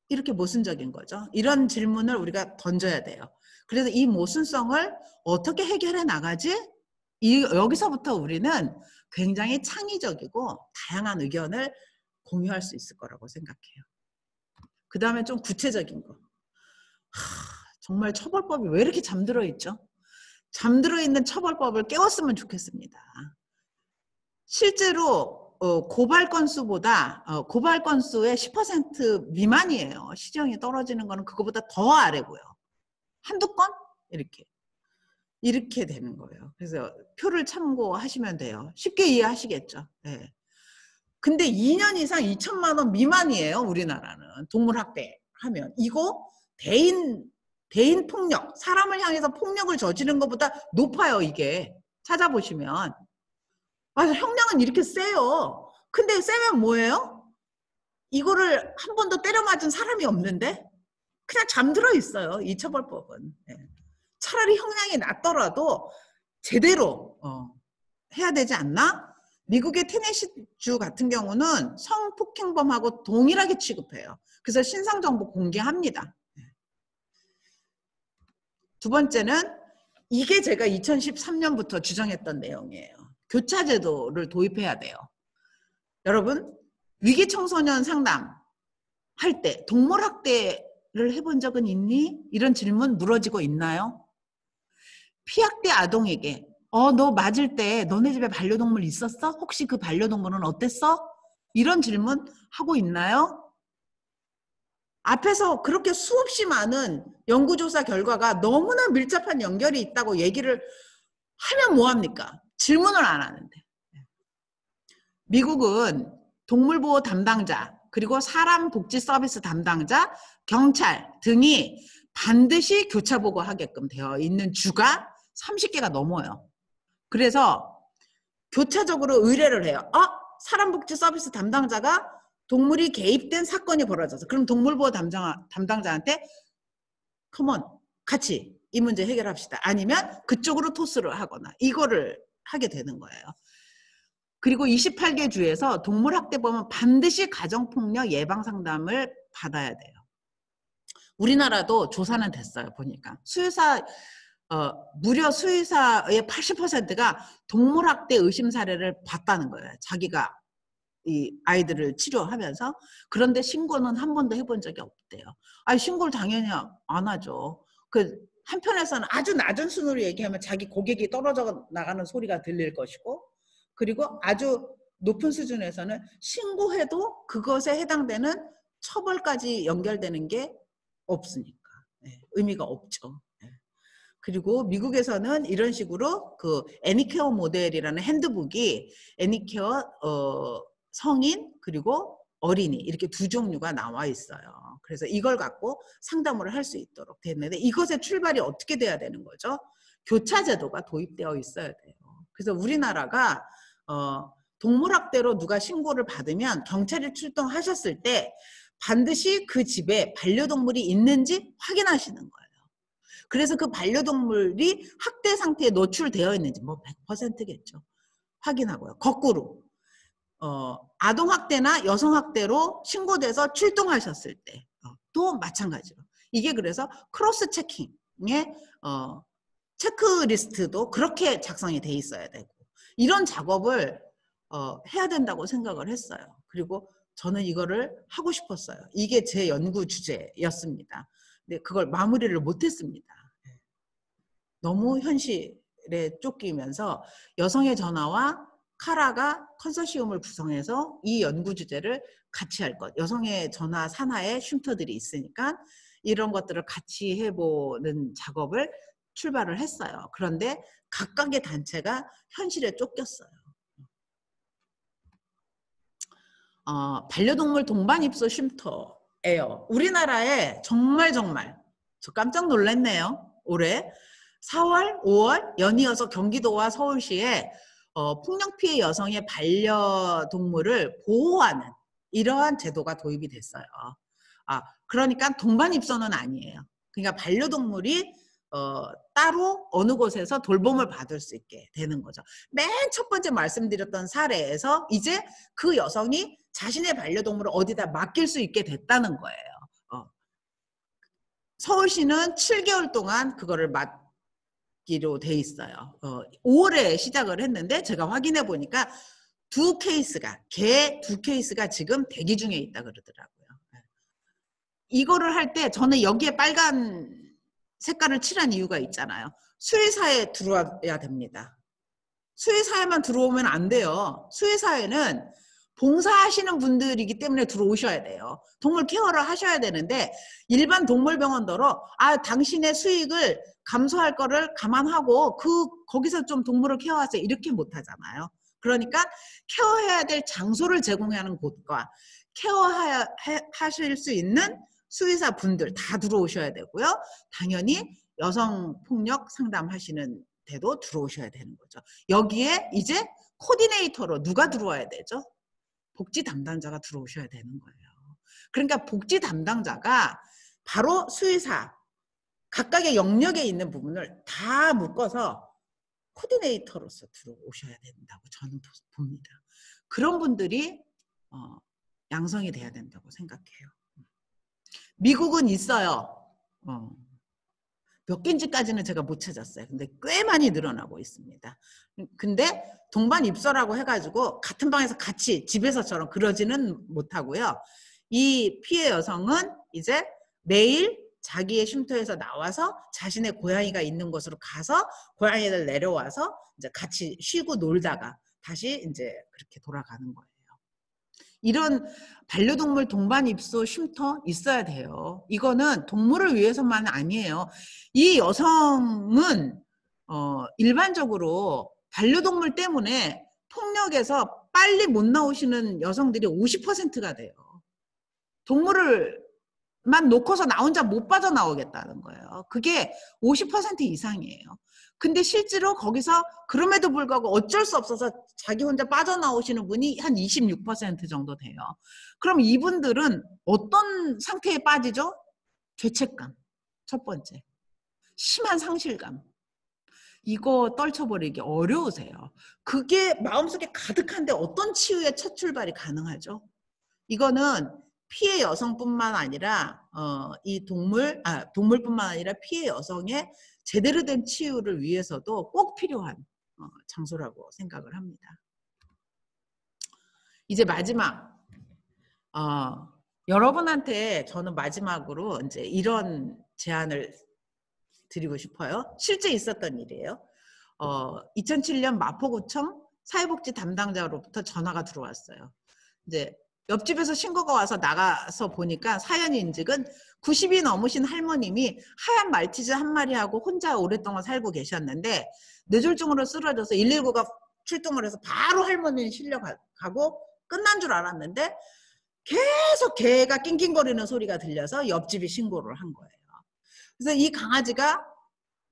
이렇게 모순적인 거죠. 이런 질문을 우리가 던져야 돼요. 그래서 이 모순성을 어떻게 해결해 나가지? 여기서부터 우리는 굉장히 창의적이고 다양한 의견을 공유할 수 있을 거라고 생각해요. 그 다음에 좀 구체적인 거. 정말 처벌법이 왜 이렇게 잠들어 있죠? 잠들어 있는 처벌법을 깨웠으면 좋겠습니다. 실제로 고발 건수보다 고발 건수의 10% 미만이에요. 시정이 떨어지는 거는 그거보다 더 아래고요. 한두 건? 이렇게 되는 거예요. 그래서 표를 참고하시면 돼요. 쉽게 이해하시겠죠. 네. 근데 2년 이상 2천만 원 미만이에요. 우리나라는 동물학대 하면. 이거 대인 폭력, 사람을 향해서 폭력을 저지른 것보다 높아요. 이게 찾아보시면. 맞아, 형량은 이렇게 세요. 근데 세면 뭐예요? 이거를 한 번도 때려 맞은 사람이 없는데 그냥 잠들어 있어요. 이 처벌법은. 네. 차라리 형량이 낮더라도 제대로 해야 되지 않나? 미국의 테네시주 같은 경우는 성폭행범하고 동일하게 취급해요. 그래서 신상정보 공개합니다. 두 번째는 이게 제가 2013년부터 주장했던 내용이에요. 교차제도를 도입해야 돼요. 여러분 위기 청소년 상담 할 때 동물학대를 해본 적은 있니? 이런 질문 물어지고 있나요? 피학대 아동에게 너 맞을 때 너네 집에 반려동물 있었어? 혹시 그 반려동물은 어땠어? 이런 질문 하고 있나요? 앞에서 그렇게 수없이 많은 연구조사 결과가 너무나 밀접한 연결이 있다고 얘기를 하면 뭐합니까? 질문을 안 하는데. 미국은 동물보호 담당자 그리고 사람복지 서비스 담당자, 경찰 등이 반드시 교차보고하게끔 되어 있는 주가 30개가 넘어요. 그래서 교차적으로 의뢰를 해요. 사람복지 서비스 담당자가 동물이 개입된 사건이 벌어져서 그럼 동물보호 담당자한테 컴온 같이 이 문제 해결합시다. 아니면 그쪽으로 토스를 하거나 이거를 하게 되는 거예요. 그리고 28개 주에서 동물학대범은 반드시 가정폭력 예방상담을 받아야 돼요. 우리나라도 조사는 됐어요. 보니까 무려 수의사의 80%가 동물학대 의심 사례를 봤다는 거예요. 자기가 이 아이들을 치료하면서. 그런데 신고는 한 번도 해본 적이 없대요. 아니 신고를 당연히 안 하죠. 그 한편에서는 아주 낮은 순으로 얘기하면 자기 고객이 떨어져 나가는 소리가 들릴 것이고, 그리고 아주 높은 수준에서는 신고해도 그것에 해당되는 처벌까지 연결되는 게 없으니까 의미가 없죠. 그리고 미국에서는 이런 식으로 그 애니케어 모델이라는 핸드북이 애니케어 성인 그리고 어린이 이렇게 두 종류가 나와 있어요. 그래서 이걸 갖고 상담을 할 수 있도록 됐는데 이것의 출발이 어떻게 돼야 되는 거죠? 교차 제도가 도입되어 있어야 돼요. 그래서 우리나라가 동물학대로 누가 신고를 받으면 경찰이 출동하셨을 때 반드시 그 집에 반려동물이 있는지 확인하시는 거예요. 그래서 그 반려동물이 학대 상태에 노출되어 있는지 뭐 100%겠죠. 확인하고요. 거꾸로 아동학대나 여성학대로 신고돼서 출동하셨을 때 또 마찬가지로 이게 그래서 크로스 체킹의 체크리스트도 그렇게 작성이 돼 있어야 되고 이런 작업을 해야 된다고 생각을 했어요. 그리고 저는 이거를 하고 싶었어요. 이게 제 연구 주제였습니다. 근데 그걸 마무리를 못했습니다. 너무 현실에 쫓기면서 여성의 전화와 카라가 컨소시엄을 구성해서 이 연구 주제를 같이 할 것. 여성의 전화 산하에 쉼터들이 있으니까 이런 것들을 같이 해보는 작업을 출발을 했어요. 그런데 각각의 단체가 현실에 쫓겼어요. 반려동물 동반 입소 쉼터예요. 우리나라에 정말 저 깜짝 놀랐네요. 올해 4월, 5월 연이어서 경기도와 서울시에 폭력 피해 여성의 반려동물을 보호하는 이러한 제도가 도입이 됐어요. 그러니까 동반 입소는 아니에요. 그러니까 반려동물이 따로 어느 곳에서 돌봄을 받을 수 있게 되는 거죠. 맨 첫 번째 말씀드렸던 사례에서 이제 그 여성이 자신의 반려동물을 어디다 맡길 수 있게 됐다는 거예요. 서울시는 7개월 동안 그거를 맡기로 돼 있어요. 5월에 시작을 했는데 제가 확인해 보니까 개 두 케이스가 지금 대기 중에 있다 그러더라고요. 이거를 할 때 저는 여기에 빨간 색깔을 칠한 이유가 있잖아요. 수의사에 들어와야 됩니다. 수의사에만 들어오면 안 돼요. 수의사에는 봉사하시는 분들이기 때문에 들어오셔야 돼요. 동물 케어를 하셔야 되는데 일반 동물병원더러 당신의 수익을 감소할 거를 감안하고 거기서 좀 동물을 케어하세요. 이렇게 못 하잖아요. 그러니까 케어해야 될 장소를 제공하는 곳과 케어하실 수 있는 수의사 분들 다 들어오셔야 되고요. 당연히 여성폭력 상담하시는 데도 들어오셔야 되는 거죠. 여기에 이제 코디네이터로 누가 들어와야 되죠? 복지 담당자가 들어오셔야 되는 거예요. 그러니까 복지 담당자가 바로 수의사 각각의 영역에 있는 부분을 다 묶어서 코디네이터로서 들어오셔야 된다고 저는 봅니다. 그런 분들이 양성이 돼야 된다고 생각해요. 미국은 있어요. 몇 개인지까지는 제가 못 찾았어요. 근데 꽤 많이 늘어나고 있습니다. 근데 동반 입소라고 해가지고 같은 방에서 같이 집에서처럼 그러지는 못하고요. 이 피해 여성은 이제 매일 자기의 쉼터에서 나와서 자신의 고양이가 있는 곳으로 가서 고양이들 내려와서 이제 같이 쉬고 놀다가 다시 이제 그렇게 돌아가는 거예요. 이런 반려동물 동반 입소 쉼터 있어야 돼요. 이거는 동물을 위해서만 아니에요. 이 여성은 일반적으로 반려동물 때문에 폭력에서 빨리 못 나오시는 여성들이 50%가 돼요. 동물을만 놓고서 나 혼자 못 빠져나오겠다는 거예요. 그게 50% 이상이에요. 근데 실제로 거기서 그럼에도 불구하고 어쩔 수 없어서 자기 혼자 빠져나오시는 분이 한 26% 정도 돼요. 그럼 이분들은 어떤 상태에 빠지죠? 죄책감, 첫 번째. 심한 상실감. 이거 떨쳐버리기 어려우세요. 그게 마음속에 가득한데 어떤 치유의 첫 출발이 가능하죠? 이거는 피해 여성뿐만 아니라 이 동물뿐만 아니라 피해 여성의 제대로 된 치유를 위해서도 꼭 필요한 장소라고 생각을 합니다. 이제 마지막 여러분한테 저는 마지막으로 이제 이런 제안을 드리고 싶어요. 실제 있었던 일이에요. 2007년 마포구청 사회복지 담당자로부터 전화가 들어왔어요. 이제 옆집에서 신고가 와서 나가서 보니까 사연 인직은 90이 넘으신 할머님이 하얀 말티즈 한 마리하고 혼자 오랫동안 살고 계셨는데 뇌졸중으로 쓰러져서 119가 출동을 해서 바로 할머니는 실려가고 끝난 줄 알았는데 계속 개가 낑낑거리는 소리가 들려서 옆집이 신고를 한 거예요. 그래서 이 강아지가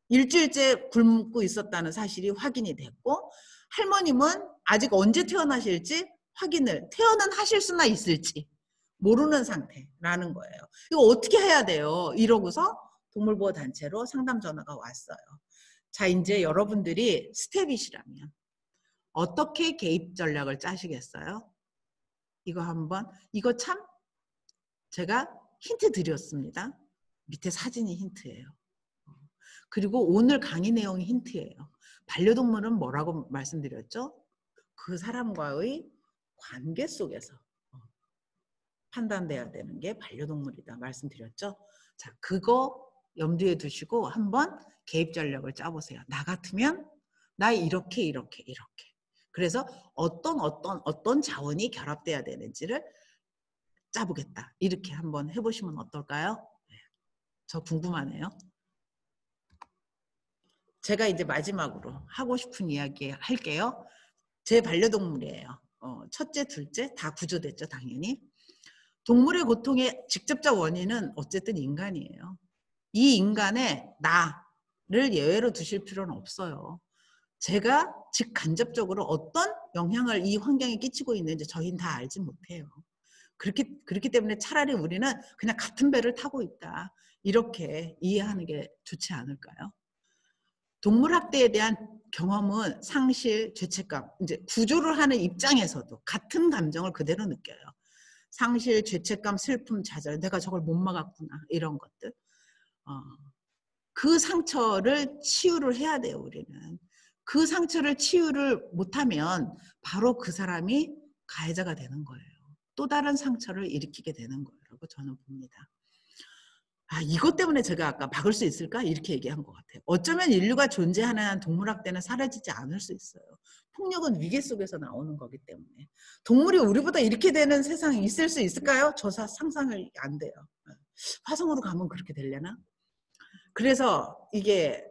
일주일째 굶고 있었다는 사실이 확인이 됐고 할머님은 아직 언제 태어나실지 태어는 하실 수나 있을지 모르는 상태라는 거예요. 이거 어떻게 해야 돼요? 이러고서 동물보호단체로 상담 전화가 왔어요. 자, 이제 여러분들이 스텝이시라면 어떻게 개입 전략을 짜시겠어요? 이거 참 제가 힌트 드렸습니다. 밑에 사진이 힌트예요. 그리고 오늘 강의 내용이 힌트예요. 반려동물은 뭐라고 말씀드렸죠? 그 사람과의 관계 속에서 판단돼야 되는 게 반려동물이다 말씀드렸죠. 자, 그거 염두에 두시고 한번 개입 전략을 짜보세요. 나 같으면 나 이렇게. 그래서 어떤 자원이 결합돼야 되는지를 짜보겠다. 이렇게 한번 해보시면 어떨까요? 저 궁금하네요. 제가 이제 마지막으로 하고 싶은 이야기 할게요. 제 반려동물이에요. 첫째, 둘째 다 구조됐죠, 당연히. 동물의 고통의 직접적 원인은 어쨌든 인간이에요. 이 인간의 나를 예외로 두실 필요는 없어요. 제가 직간접적으로 어떤 영향을 이 환경에 끼치고 있는지 저희는 다 알지 못해요. 그렇기 때문에 차라리 우리는 그냥 같은 배를 타고 있다. 이렇게 이해하는 게 좋지 않을까요? 동물학대에 대한 경험은 상실, 죄책감, 이제 구조를 하는 입장에서도 같은 감정을 그대로 느껴요. 상실, 죄책감, 슬픔, 좌절, 내가 저걸 못 막았구나, 이런 것들. 그 상처를 치유를 해야 돼요, 우리는. 그 상처를 치유를 못하면 바로 그 사람이 가해자가 되는 거예요. 또 다른 상처를 일으키게 되는 거라고 저는 봅니다. 이것 때문에 제가 아까 막을 수 있을까? 이렇게 얘기한 것 같아요. 어쩌면 인류가 존재하는 한 동물학대는 사라지지 않을 수 있어요. 폭력은 위계 속에서 나오는 거기 때문에. 동물이 우리보다 이렇게 되는 세상이 있을 수 있을까요? 저 상상이 안 돼요. 화성으로 가면 그렇게 되려나? 그래서 이게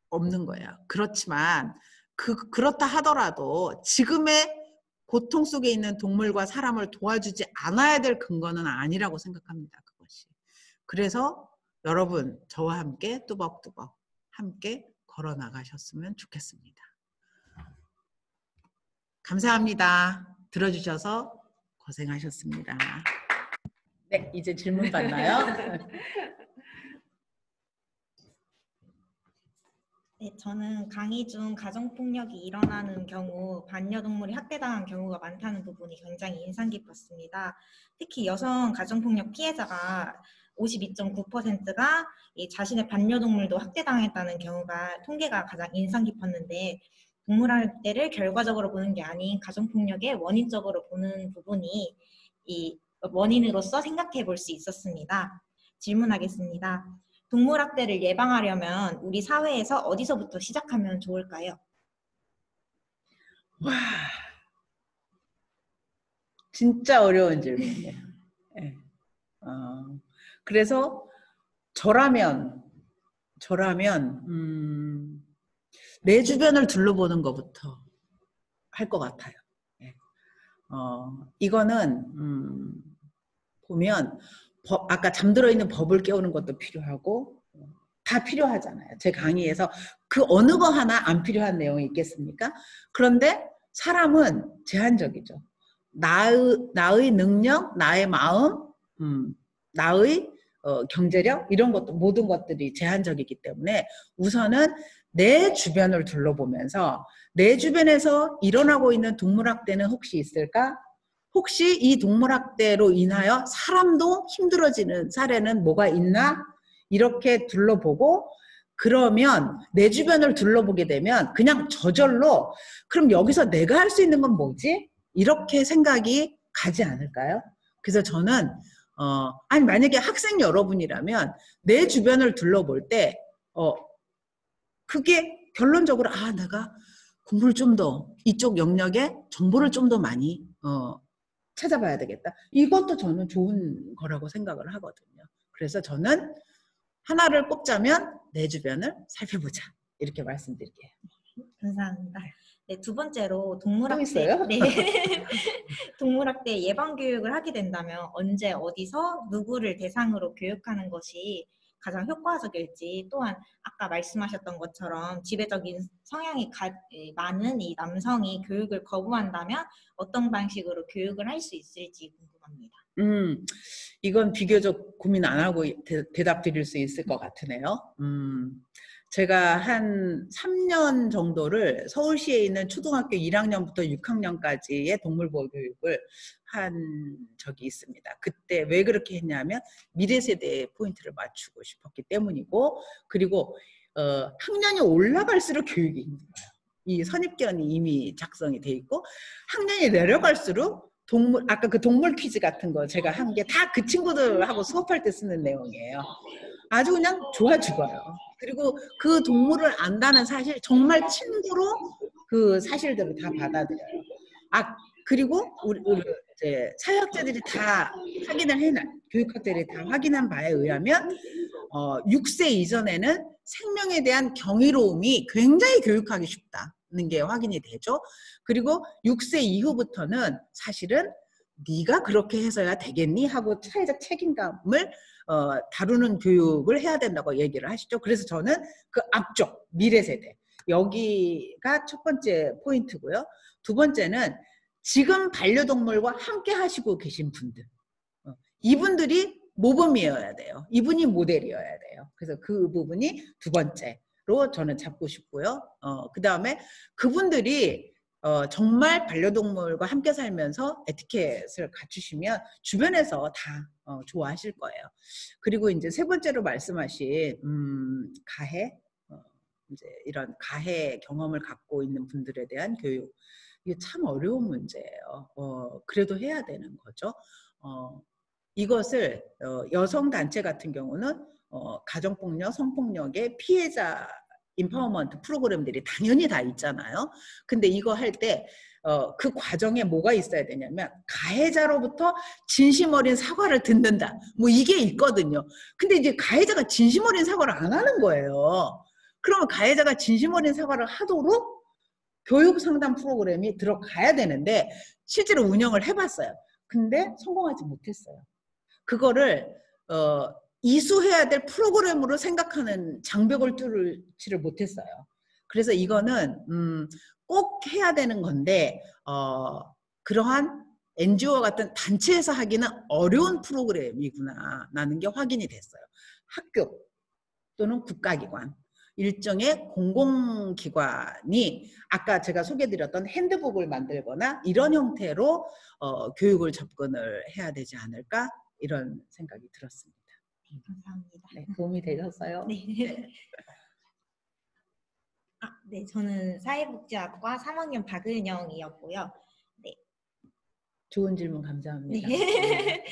없는 거예요. 그렇지만 그렇다 하더라도 지금의 고통 속에 있는 동물과 사람을 도와주지 않아야 될 근거는 아니라고 생각합니다. 그것이. 그래서 여러분 저와 함께 뚜벅뚜벅 함께 걸어 나가셨으면 좋겠습니다. 감사합니다. 들어주셔서 고생하셨습니다. 네, 이제 질문 받나요? 네, 저는 강의 중 가정폭력이 일어나는 경우 반려동물이 학대당한 경우가 많다는 부분이 굉장히 인상 깊었습니다. 특히 여성 가정폭력 피해자가 52.9%가 이 자신의 반려동물도 학대당했다는 경우가 통계가 가장 인상 깊었는데 동물학대를 결과적으로 보는 게 아닌 가정폭력의 원인적으로 보는 부분이 이 원인으로서 생각해 볼 수 있었습니다. 질문하겠습니다. 동물학대를 예방하려면 우리 사회에서 어디서부터 시작하면 좋을까요? 와, 진짜 어려운 질문이에요. 네. 그래서 저라면 내 주변을 둘러보는 것부터 할 것 같아요. 네. 이거는 보면 아까 잠들어 있는 법을 깨우는 것도 필요하고 다 필요하잖아요. 제 강의에서 그 어느 거 하나 안 필요한 내용이 있겠습니까? 그런데 사람은 제한적이죠. 나의 능력, 나의 마음, 나의 경제력 이런 것도 모든 것들이 제한적이기 때문에 우선은 내 주변을 둘러보면서 내 주변에서 일어나고 있는 동물학대는 혹시 있을까? 혹시 이 동물학대로 인하여 사람도 힘들어지는 사례는 뭐가 있나? 이렇게 둘러보고 그러면 내 주변을 둘러보게 되면 그냥 저절로 그럼 여기서 내가 할 수 있는 건 뭐지? 이렇게 생각이 가지 않을까요? 그래서 저는 아니 만약에 학생 여러분이라면 내 주변을 둘러볼 때 그게 결론적으로 내가 공부를 좀 더 이쪽 영역에 정보를 좀 더 많이 찾아봐야 되겠다. 이것도 저는 좋은 거라고 생각을 하거든요. 그래서 저는 하나를 꼽자면 내 주변을 살펴보자. 이렇게 말씀드릴게요. 감사합니다. 네, 두 번째로 또 있어요? 네. 동물학대 예방 교육을 하게 된다면 언제 어디서 누구를 대상으로 교육하는 것이 가장 효과적일지 또한 아까 말씀하셨던 것처럼 지배적인 성향이 많은 이 남성이 교육을 거부한다면 어떤 방식으로 교육을 할 수 있을지 궁금합니다. 이건 비교적 고민 안 하고 대답 드릴 수 있을 것 같으네요. 제가 한 3년 정도를 서울시에 있는 초등학교 1학년부터 6학년까지의 동물보호 교육을 한 적이 있습니다. 그때 왜 그렇게 했냐면 미래 세대에 포인트를 맞추고 싶었기 때문이고 그리고 학년이 올라갈수록 교육이 힘들어요. 이 선입견이 이미 작성이 돼 있고 학년이 내려갈수록 아까 그 동물 퀴즈 같은 거 제가 한 게 다 그 친구들하고 수업할 때 쓰는 내용이에요. 아주 그냥 좋아 죽어요. 그리고 그 동물을 안다는 사실 정말 친구로 그 사실들을 다 받아들여요. 그리고 우리 이제 사회학자들이 다 교육학자들이 다 확인한 바에 의하면 6세 이전에는 생명에 대한 경이로움이 굉장히 교육하기 쉽다는 게 확인이 되죠. 그리고 6세 이후부터는 사실은 네가 그렇게 해서야 되겠니? 하고 사회적 책임감을 다루는 교육을 해야 된다고 얘기를 하시죠. 그래서 저는 그 앞쪽 미래 세대 여기가 첫 번째 포인트고요. 두 번째는 지금 반려동물과 함께 하시고 계신 분들 이분들이 모범이어야 돼요. 이분이 모델이어야 돼요. 그래서 그 부분이 두 번째로 저는 잡고 싶고요. 그 다음에 그분들이 정말 반려동물과 함께 살면서 에티켓을 갖추시면 주변에서 다 좋아하실 거예요. 그리고 이제 세 번째로 말씀하신 가해, 이제 이런 가해 경험을 갖고 있는 분들에 대한 교육, 이게 참 어려운 문제예요. 그래도 해야 되는 거죠. 이것을 여성 단체 같은 경우는 가정폭력, 성폭력의 피해자 인파워먼트 프로그램들이 당연히 다 있잖아요. 근데 이거 할 때 그 과정에 뭐가 있어야 되냐면 가해자로부터 진심 어린 사과를 듣는다. 뭐 이게 있거든요. 근데 이제 가해자가 진심 어린 사과를 안 하는 거예요. 그러면 가해자가 진심 어린 사과를 하도록 교육 상담 프로그램이 들어가야 되는데 실제로 운영을 해봤어요. 근데 성공하지 못했어요. 그거를 이수해야 될 프로그램으로 생각하는 장벽을 뚫지를 못했어요. 그래서 이거는 꼭 해야 되는 건데 그러한 NGO 같은 단체에서 하기는 어려운 프로그램이구나 라는 게 확인이 됐어요. 학교 또는 국가기관 일정의 공공기관이 아까 제가 소개드렸던 핸드북을 만들거나 이런 형태로 교육을 접근을 해야 되지 않을까 이런 생각이 들었습니다. 감사합니다. 네, 도움이 되셨어요? 네. 네, 저는 사회복지학과 3학년 박은영이었고요. 좋은 질문 감사합니다. 네.